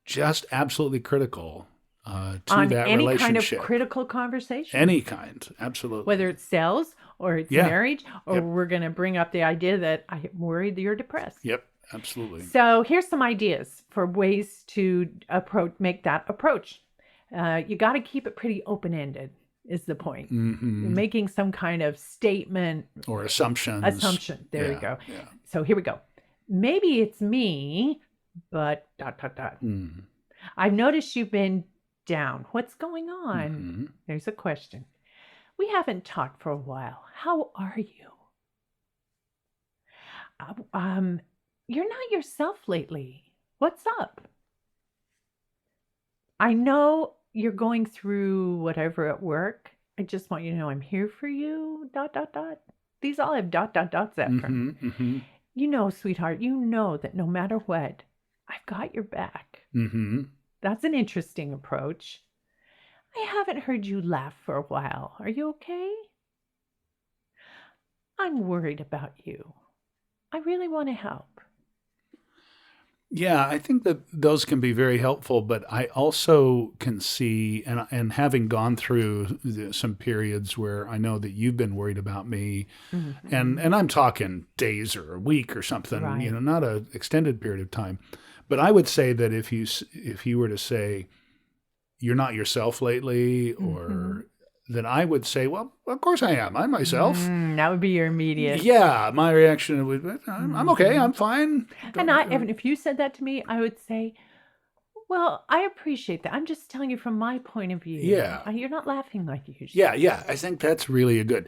just absolutely critical to on that any relationship. kind of critical conversation. Any kind, absolutely. Whether it's sales or it's marriage, or we're going to bring up the idea that I'm worried that you're depressed. Yep, absolutely. So here's some ideas for ways to make that approach. You got to keep it pretty open-ended. Is the point. Making some kind of statement. Or assumption. There we go. Yeah. So here we go. Maybe it's me, but ... I've noticed you've been down. What's going on? There's a question. We haven't talked for a while. How are you? You're not yourself lately. What's up? I know you're going through whatever at work. I just want you to know I'm here for you, ... These all have ... after them. Sweetheart, you know that no matter what, I've got your back. That's an interesting approach. I haven't heard you laugh for a while. Are you okay? I'm worried about you. I really want to help. Yeah, I think that those can be very helpful, but I also can see, and having gone through some periods where I know that you've been worried about me, and I'm talking days or a week or something, not an extended period of time. But I would say that if you were to say, you're not yourself lately, or then I would say, well, of course I am. I'm myself. That would be your immediate. Yeah, my reaction would be, I'm okay. I'm fine. And if you said that to me, I would say, well, I appreciate that. I'm just telling you from my point of view. Yeah. You're not laughing like you should. Yeah. I think that's really the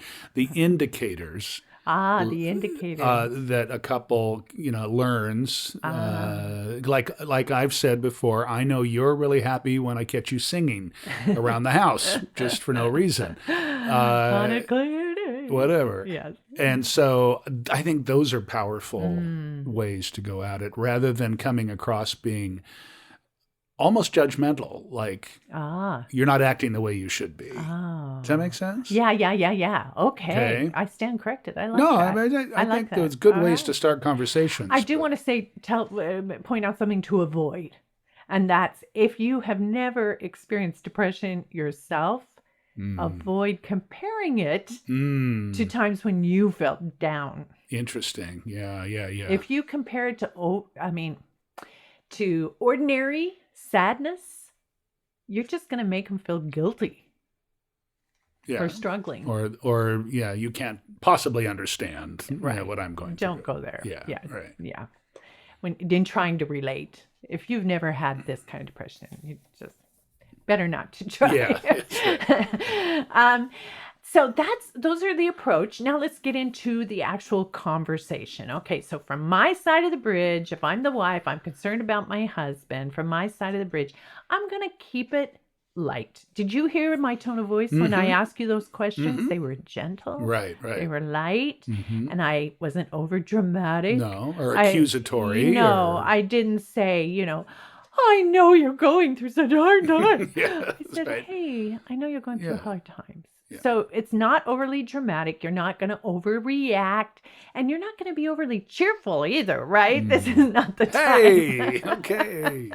indicators. The indicator that a couple, learns. Like I've said before, I know you're really happy when I catch you singing around the house just for no reason. On a clear day. Whatever. Yes. And so I think those are powerful ways to go at it, rather than coming across being almost judgmental, like you're not acting the way you should be. Does that make sense? Yeah. Okay. I stand corrected. I like that. I think there's good ways to start conversations. I do want to point out something to avoid. And that's, if you have never experienced depression yourself, avoid comparing it to times when you felt down. Interesting. Yeah. If you compare it to ordinary sadness, you're just going to make them feel guilty for struggling. Or you can't possibly understand what I'm going through. Don't go there. Yeah. Right. Yeah. In trying to relate, if you've never had this kind of depression, you just better not to try. Yeah. So those are the approach. Now let's get into the actual conversation. Okay, so from my side of the bridge, if I'm the wife, I'm concerned about my husband. From my side of the bridge, I'm going to keep it light. Did you hear my tone of voice when I asked you those questions? They were gentle. Right. They were light, and I wasn't over dramatic. No, or accusatory. I didn't say, I know you're going through such hard times. Yeah, I said, hey, I know you're going through hard times. So it's not overly dramatic. You're not going to overreact, and you're not going to be overly cheerful either, right? This is not the time. Hey, okay.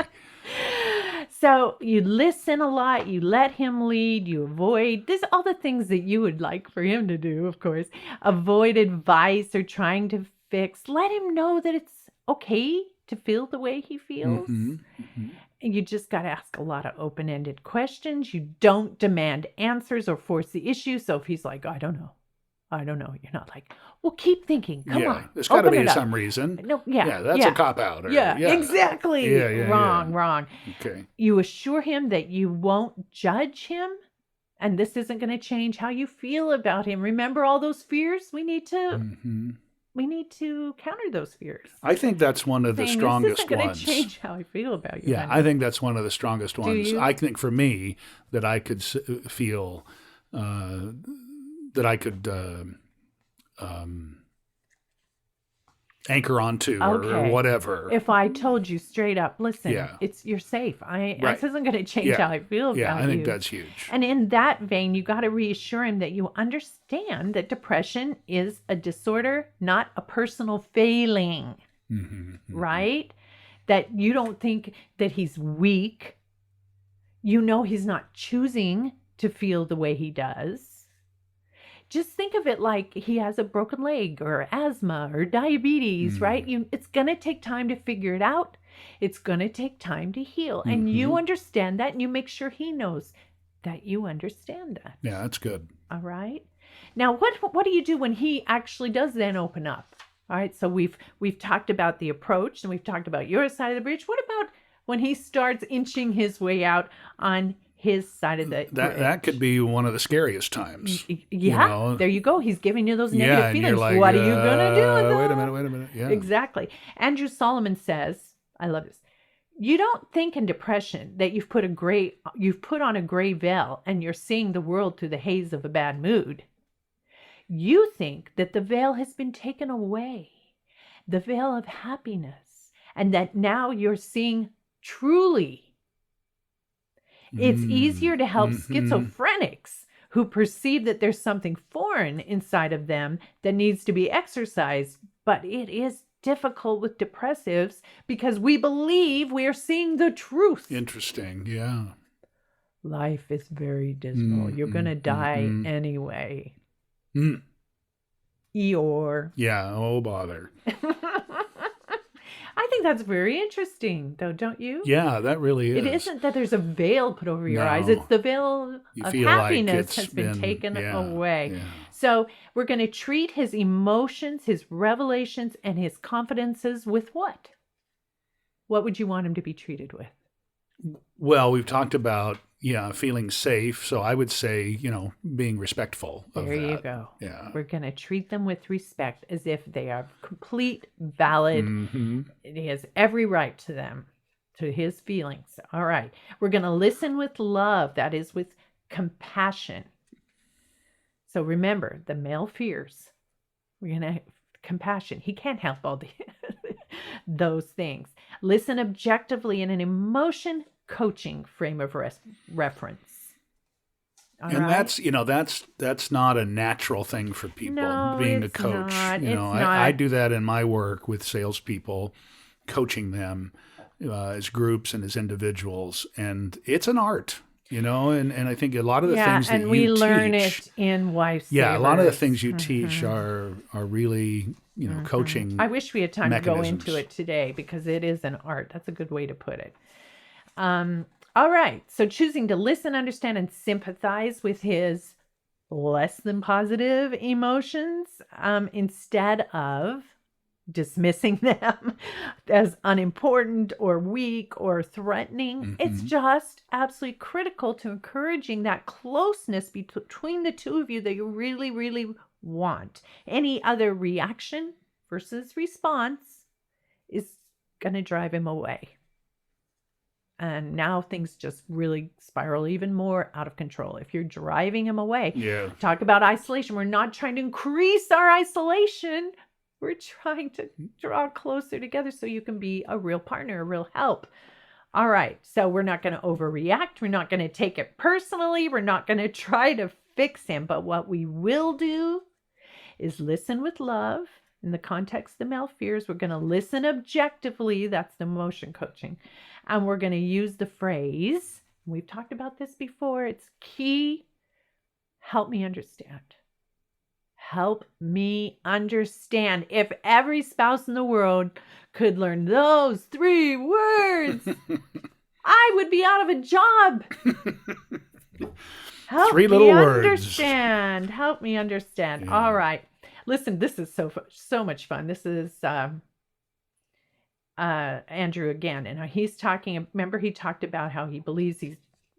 So you listen a lot, you let him lead, you avoid all the things that you would like for him to do, of course. Avoid advice or trying to fix. Let him know that it's okay to feel the way he feels. And you just got to ask a lot of open-ended questions. You don't demand answers or force the issue. So if he's like, I don't know, you're not like, well, keep thinking. Come on. There's got to be some reason. No, that's a cop-out. Exactly. Wrong. Okay. You assure him that you won't judge him, and this isn't going to change how you feel about him. Remember all those fears? We need to counter those fears. I think that's one of the strongest ones. This isn't going to change how I feel about you. Yeah, I think that's one of the strongest ones. I think for me that I could feel that I could anchor onto or whatever. If I told you straight up, listen, you're safe. This isn't going to change how I feel about you. Yeah, I think that's huge. And in that vein, you got to reassure him that you understand that depression is a disorder, not a personal failing, right? That you don't think that he's weak. You know he's not choosing to feel the way he does. Just think of it like he has a broken leg or asthma or diabetes, right? It's going to take time to figure it out. It's going to take time to heal. And you understand that, and you make sure he knows that you understand that. Yeah, that's good. All right. Now, what do you do when he actually does then open up? All right. So we've talked about the approach, and we've talked about your side of the bridge. What about when he starts inching his way out on his side of the bridge? That could be one of the scariest times. Yeah, there you go. He's giving you those negative feelings. Like, what are you going to do with them? Wait a minute. Yeah. Exactly. Andrew Solomon says, I love this. You don't think in depression that you've put on a gray veil and you're seeing the world through the haze of a bad mood. You think that the veil has been taken away, the veil of happiness, and that now you're seeing truly. It's easier to help schizophrenics who perceive that there's something foreign inside of them that needs to be exercised, but it is difficult with depressives because we believe we are seeing the truth. Interesting, yeah. Life is very dismal. You're going to die anyway. Eeyore. Yeah, oh bother. I think that's very interesting, though, don't you? Yeah, that really is. It isn't that there's a veil put over your eyes. It's the veil of happiness has been taken away. Yeah. So we're going to treat his emotions, his revelations, and his confidences with what? What would you want him to be treated with? Well, we've talked about, feeling safe. So I would say, being respectful of that. There you go. Yeah. We're going to treat them with respect as if they are complete, valid. He has every right to them, to his feelings. All right. We're going to listen with love. That is with compassion. So remember, the male fears. We're going to have compassion. He can't help all those things. Listen objectively in an emotion coaching frame of reference. All and right? that's not a natural thing for people, being a coach. Not. I do that in my work with salespeople, coaching them as groups and as individuals. And it's an art, and I think a lot of the things that you teach. Yeah, and we learn it in WifeSavers. Yeah, a lot of the things you teach are really, coaching. I wish we had time to go into it today because it is an art. That's a good way to put it. All right. So choosing to listen, understand, and sympathize with his less than positive emotions instead of dismissing them as unimportant or weak or threatening. It's just absolutely critical to encouraging that closeness between the two of you that you really, really want. Any other reaction versus response is going to drive him away. And now things just really spiral even more out of control. If you're driving him away, talk about isolation. We're not trying to increase our isolation. We're trying to draw closer together so you can be a real partner, a real help. All right. So we're not going to overreact. We're not going to take it personally. We're not going to try to fix him. But what we will do is listen with love. In the context of the male fears, we're going to listen objectively. That's the emotion coaching. And we're going to use the phrase, we've talked about this before, it's key, help me understand. Help me understand. If every spouse in the world could learn those 3 words, I would be out of a job. Help 3 me little words. Understand. Help me understand. Yeah. All right. Listen, this is so much fun. This is Andrew again. And he's talking, remember he talked about how he believes he's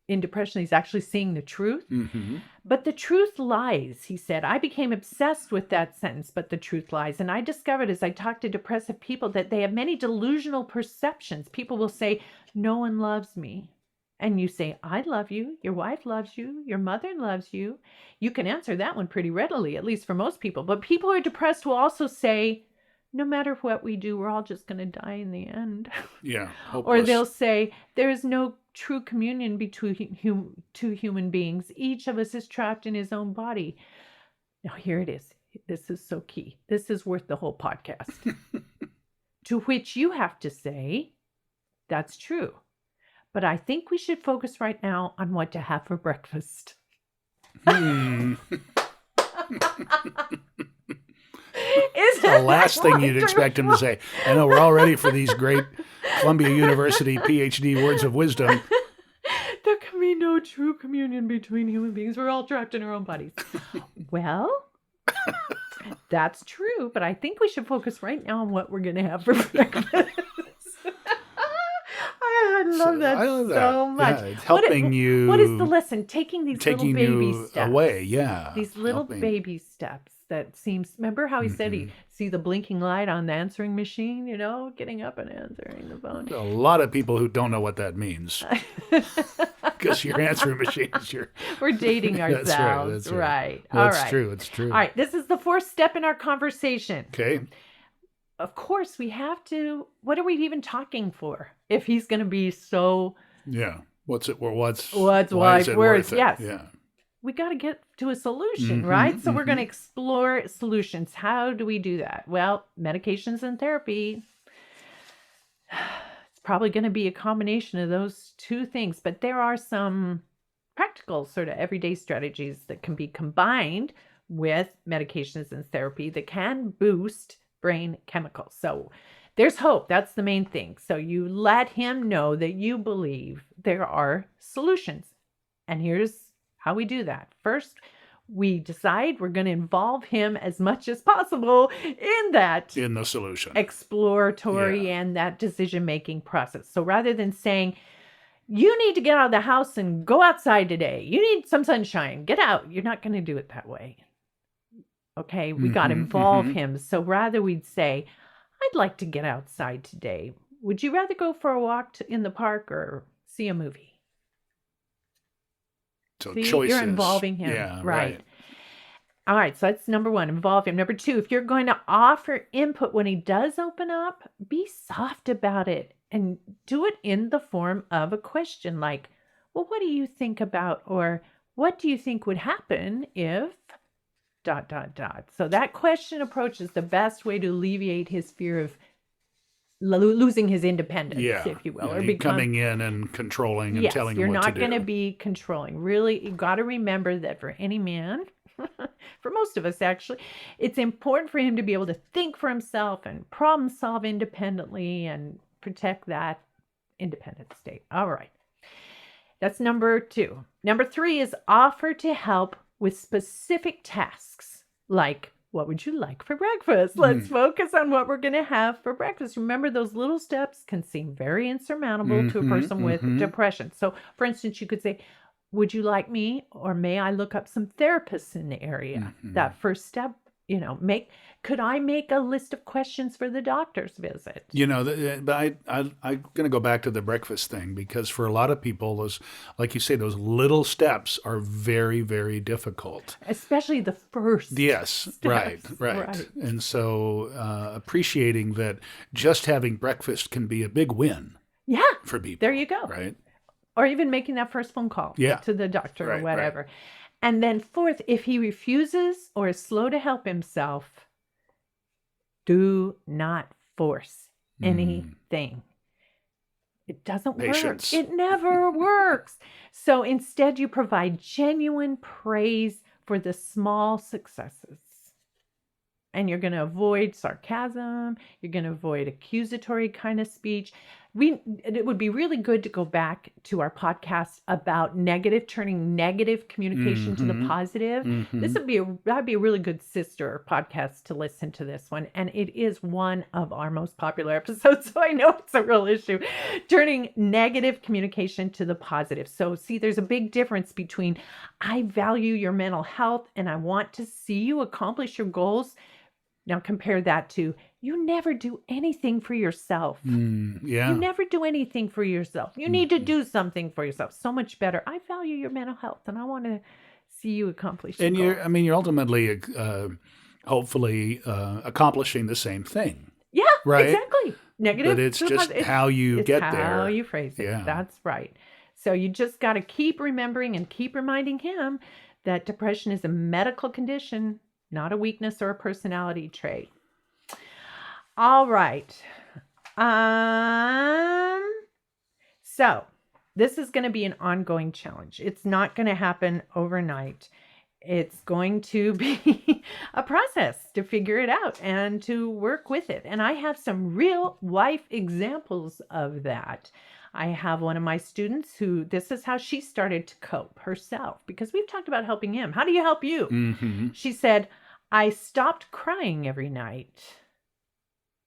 in depression, he's actually seeing the truth. Mm-hmm. But the truth lies, he said. I became obsessed with that sentence, but the truth lies. And I discovered as I talked to depressive people that they have many delusional perceptions. People will say, no one loves me. And you say, I love you. Your wife loves you. Your mother loves you. You can answer that one pretty readily, at least for most people. But people who are depressed will also say, no matter what we do, we're all just going to die in the end. Yeah. Hopeless. Or they'll say, there is no true communion between two human beings. Each of us is trapped in his own body. Now, here it is. This is so key. This is worth the whole podcast. To which you have to say, that's true. But I think we should focus right now on what to have for breakfast. It's the last thing you'd expect him to say. I know we're all ready for these great Columbia University PhD words of wisdom. There can be no true communion between human beings. We're all trapped in our own bodies. Well, that's true, but I think we should focus right now on what we're going to have for breakfast. I love that so much. Yeah, it's helping you. What is the lesson? Taking these little baby steps away. Yeah. These little baby steps that seems, remember how he said he see the blinking light on the answering machine, getting up and answering the phone. A lot of people who don't know what that means. Because your answering machine is We're dating ourselves. That's right. All right. That's true. It's true. All right. This is the 4th step in our conversation. Okay. Of course, we have to, what are we even talking for? If he's going to be so... Yeah. What's wife worth? Yes. Yeah. We got to get to a solution, right? So we're going to explore solutions. How do we do that? Well, medications and therapy. It's probably going to be a combination of those 2 things, but there are some practical sort of everyday strategies that can be combined with medications and therapy that can boost brain chemicals. So there's hope. That's the main thing. So you let him know that you believe there are solutions. And here's how we do that. First, we decide we're going to involve him as much as possible in the solution, exploratory and that decision-making process. So rather than saying, you need to get out of the house and go outside today. You need some sunshine. Get out. You're not going to do it that way. Okay, we got to involve him. So rather we'd say, I'd like to get outside today. Would you rather go for a walk in the park or see a movie? So choices. You're involving him. Yeah, right. All right, so that's number 1, involve him. Number 2, if you're going to offer input when he does open up, be soft about it and do it in the form of a question like, well, what do you think about, or what do you think would happen if... ... So that question approach is the best way to alleviate his fear of losing his independence, if you will. Or coming in and controlling and telling him what to do. You're not going to be controlling. Really, you got to remember that for any man, for most of us actually, it's important for him to be able to think for himself and problem solve independently and protect that independent state. All right. That's number 2. Number 3 is offer to help with specific tasks, like, what would you like for breakfast? Let's focus on what we're going to have for breakfast. Remember, those little steps can seem very insurmountable to a person with depression. So, for instance, you could say, would you like me, or may I look up some therapists in the area? That first step, could I make a list of questions for the doctor's visit? But I'm going to go back to the breakfast thing, because for a lot of people, those, like you say, those little steps are very, very difficult. Especially the first. Yes, steps. right. And so appreciating that just having breakfast can be a big win. Yeah. For people. There you go. Right. Or even making that first phone call to the doctor or whatever. Right. And then fourth, if he refuses or is slow to help himself, do not force anything. It doesn't Patience. work. It never works. So instead, you provide genuine praise for the small successes. And you're going to avoid sarcasm. You're going to avoid accusatory kind of speech. It would be really good to go back to our podcast about turning negative communication to the positive. That'd be a really good sister podcast to listen to this one. And it is one of our most popular episodes. So I know it's a real issue. Turning negative communication to the positive. So see, there's a big difference between I value your mental health and I want to see you accomplish your goals. Now compare that to you never do anything for yourself. Yeah. You never do anything for yourself. You need to do something for yourself. So much better. I value your mental health and I want to see you accomplish your goals. You're ultimately, hopefully, accomplishing the same thing. Yeah, right? Exactly. Negative. But it's just how you get there. How you phrase it. Yeah. That's right. So you just got to keep remembering and keep reminding him that depression is a medical condition, not a weakness or a personality trait. All right. So this is going to be an ongoing challenge. It's not going to happen overnight. It's going to be a process to figure it out and to work with it. And I have some real life examples of that. I have one of my students who, this is how she started to cope herself, because we've talked about helping him. How do you help you? Mm-hmm. She said, I stopped crying every night.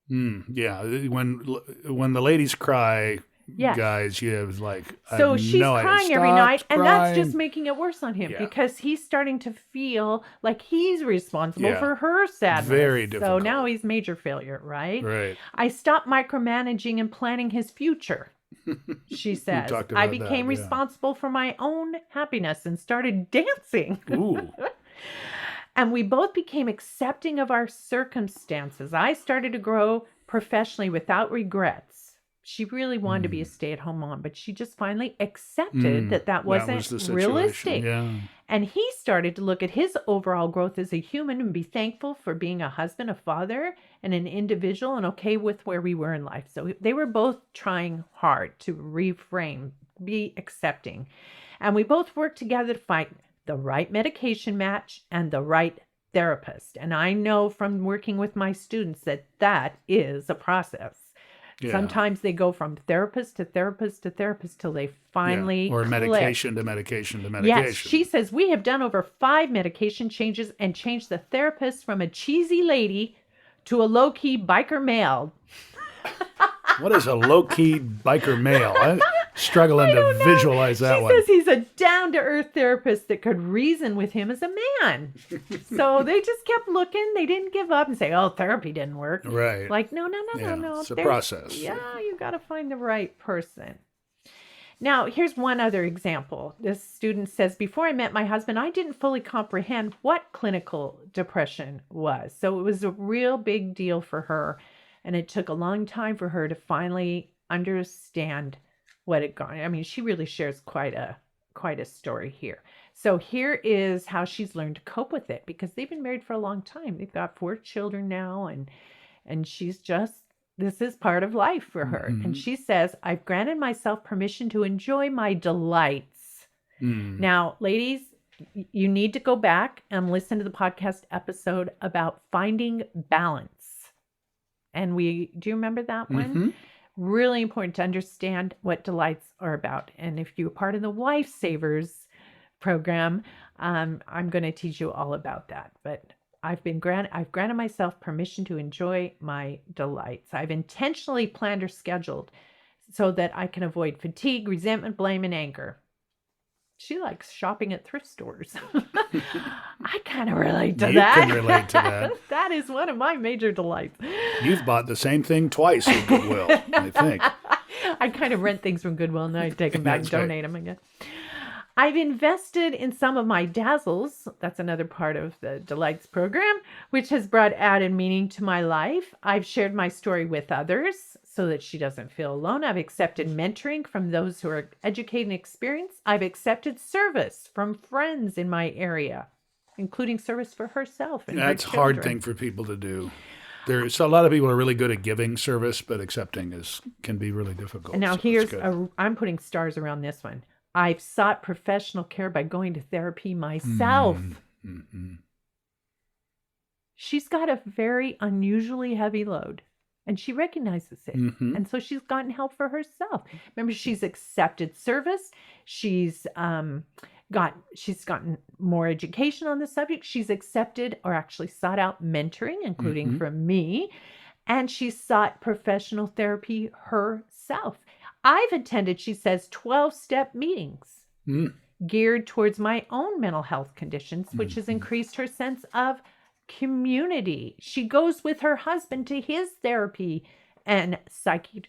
Yeah. When the ladies cry, guys, you have like, so she's crying every night, and that's just making it worse on him, Yeah. because he's starting to feel like he's responsible for her sadness. Very difficult. So now he's major failure, right? Right. I stopped micromanaging and planning his future. She says, I became responsible for my own happiness and started dancing. Ooh. And we both became accepting of our circumstances. I started to grow professionally without regrets. She really wanted to be a stay-at-home mom, but she just finally accepted that wasn't realistic. Yeah. And he started to look at his overall growth as a human and be thankful for being a husband, a father, and an individual, and okay with where we were in life. So they were both trying hard to reframe, be accepting. And we both worked together to find the right medication match and the right therapist. And I know from working with my students that that is a process. Yeah. Sometimes they go from therapist to therapist to therapist till they finally or medication to medication to medication. Yes, she says, we have done over 5 medication changes and changed the therapist from a cheesy lady to a low-key biker male. What is a low-key biker male? I'm struggling to visualize that one. She says he's a down-to-earth therapist that could reason with him as a man. So they just kept looking. They didn't give up and say, oh, therapy didn't work. Right. Like, no. It's a process. Yeah, you got to find the right person. Now, here's one other example. This student says, before I met my husband, I didn't fully comprehend what clinical depression was. So it was a real big deal for her. And it took a long time for her to finally understand what it got. I mean, she really shares quite a story here. So here is how she's learned to cope with it, because they've been married for a long time. They've got 4 children now, and she's just, this is part of life for her. Mm-hmm. And she says, I've granted myself permission to enjoy my delights. Now, ladies, you need to go back and listen to the podcast episode about finding balance. And do you remember that one? Mm-hmm. Really important to understand what delights are about. And if you're part of the WifeSavers program, I'm going to teach you all about that. But I've granted myself permission to enjoy my delights. I've intentionally planned or scheduled so that I can avoid fatigue, resentment, blame, and anger. She likes shopping at thrift stores. I kind of relate to that. You can relate to that. That is one of my major delights. You've bought the same thing twice at Goodwill, I think. I kind of rent things from Goodwill and then I take them back and donate them again. I've invested in some of my dazzles. That's another part of the Delights program, which has brought added meaning to my life. I've shared my story with others so that she doesn't feel alone. I've accepted mentoring from those who are educated and experienced. I've accepted service from friends in my area, including service for herself and That's her a hard children. thing for people to do. There's a lot of people are really good at giving service, but accepting can be really difficult. And now So I'm putting stars around this one. I've sought professional care by going to therapy myself. Mm-hmm. She's got a very unusually heavy load, and she recognizes it. Mm-hmm. And so she's gotten help for herself. Remember, she's accepted service. She's gotten more education on the subject. She's accepted or actually sought out mentoring, including from me. And she sought professional therapy herself. I've attended, she says, 12-step meetings geared towards my own mental health conditions, which has increased her sense of community. She goes with her husband to his therapy and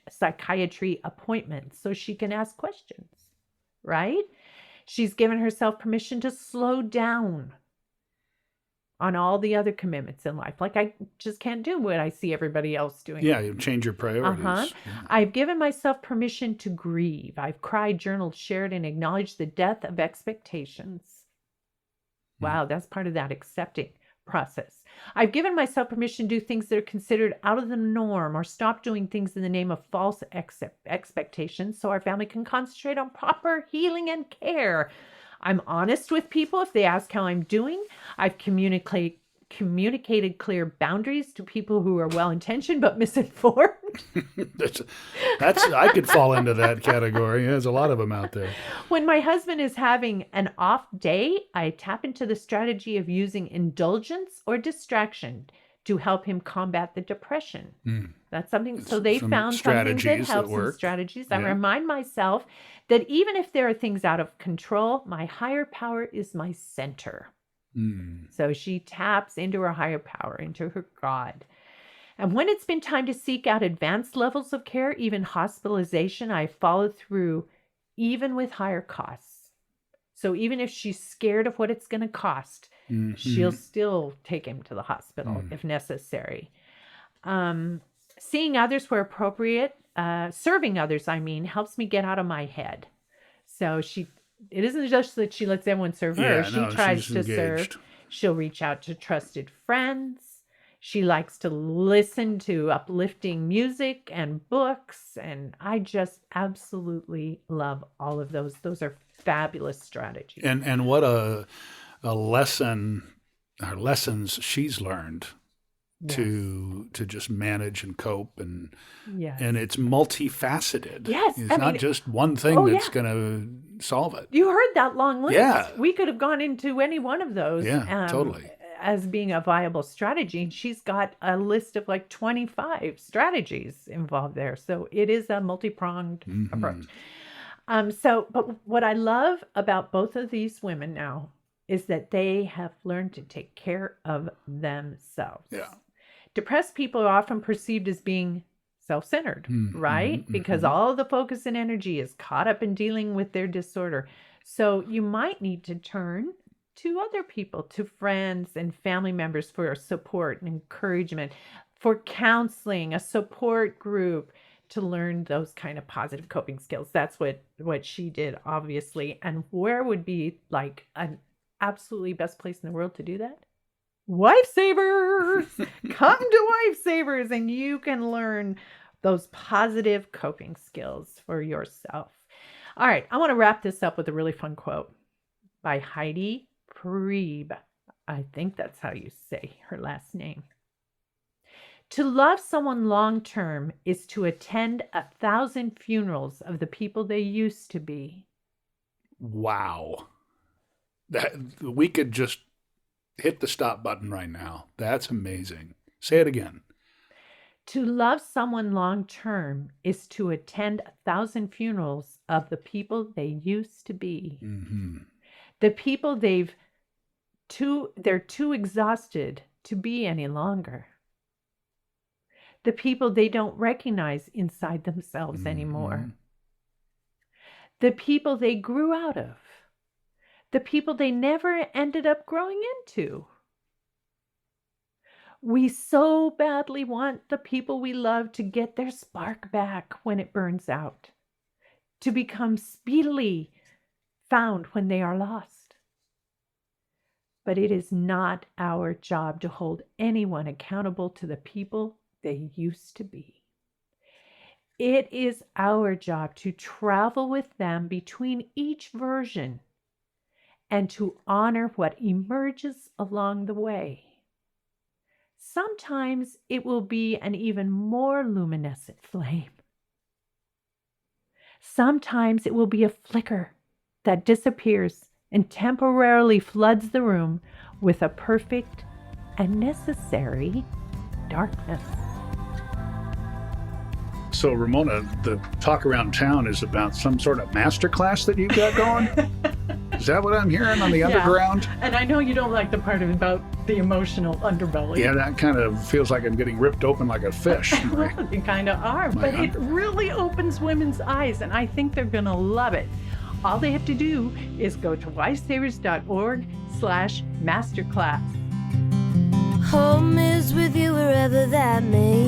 psychiatry appointments so she can ask questions, right? She's given herself permission to slow down on all the other commitments in life. Like, I just can't do what I see everybody else doing. Yeah, you change your priorities. Yeah. I've given myself permission to grieve. I've cried, journaled, shared, and acknowledged the death of expectations. Wow, that's part of that accepting process. I've given myself permission to do things that are considered out of the norm or stop doing things in the name of false expectations so our family can concentrate on proper healing and care. I'm honest with people if they ask how I'm doing. I've communicated clear boundaries to people who are well-intentioned but misinformed. that's I could fall into that category. There's a lot of them out there. When my husband is having an off day, I tap into the strategy of using indulgence or distraction to help him combat the depression. That's something. So they found something that helps, some strategies. I remind myself that even if there are things out of control, my higher power is my center. So she taps into her higher power, into her God. And when it's been time to seek out advanced levels of care, even hospitalization, I follow through even with higher costs. So even if she's scared of what it's going to cost, she'll still take him to the hospital if necessary. Seeing others where appropriate, serving others, helps me get out of my head. So it isn't just that she lets everyone serve her. She tries to serve. She'll reach out to trusted friends. She likes to listen to uplifting music and books. And I just absolutely love all of those. Those are fabulous strategies. And what a lesson, or lessons she's learned to just manage and cope, and it's multifaceted. Yes, it's not just one thing that's going to solve it. You heard that long list. Yeah, we could have gone into any one of those. Yeah, totally. As being a viable strategy, and she's got a list of like 25 strategies involved there. So it is a multi-pronged approach. But what I love about both of these women now is that they have learned to take care of themselves. Yeah. Depressed people are often perceived as being self-centered, right? Because all the focus and energy is caught up in dealing with their disorder. So you might need to turn to other people, to friends and family members for support and encouragement, for counseling, a support group, to learn those kind of positive coping skills. That's what she did, obviously. And where would be like an absolutely best place in the world to do that? WifeSavers! Come to WifeSavers and you can learn those positive coping skills for yourself. All right, I want to wrap this up with a really fun quote by Heidi Priebe. I think that's how you say her last name. To love someone long-term is to attend 1,000 funerals of the people they used to be. Wow. We could just hit the stop button right now. That's amazing. Say it again. To love someone long-term is to attend 1,000 funerals of the people they used to be. The people they're too exhausted to be any longer. The people they don't recognize inside themselves anymore. The people they grew out of. the people they never ended up growing into. We so badly want the people we love to get their spark back when it burns out, to become speedily found when they are lost. But it is not our job to hold anyone accountable to the people they used to be. It is our job to travel with them between each version and to honor what emerges along the way. Sometimes it will be an even more luminescent flame. Sometimes it will be a flicker that disappears and temporarily floods the room with a perfect and necessary darkness. So, Ramona, the talk around town is about some sort of masterclass that you've got going? Is that what I'm hearing on the underground? And I know you don't like the part about the emotional underbelly. Yeah, that kind of feels like I'm getting ripped open like a fish. You kind of are, but it really opens women's eyes, and I think they're going to love it. All they have to do is go to wifesavers.org/masterclass. Home is with you wherever that may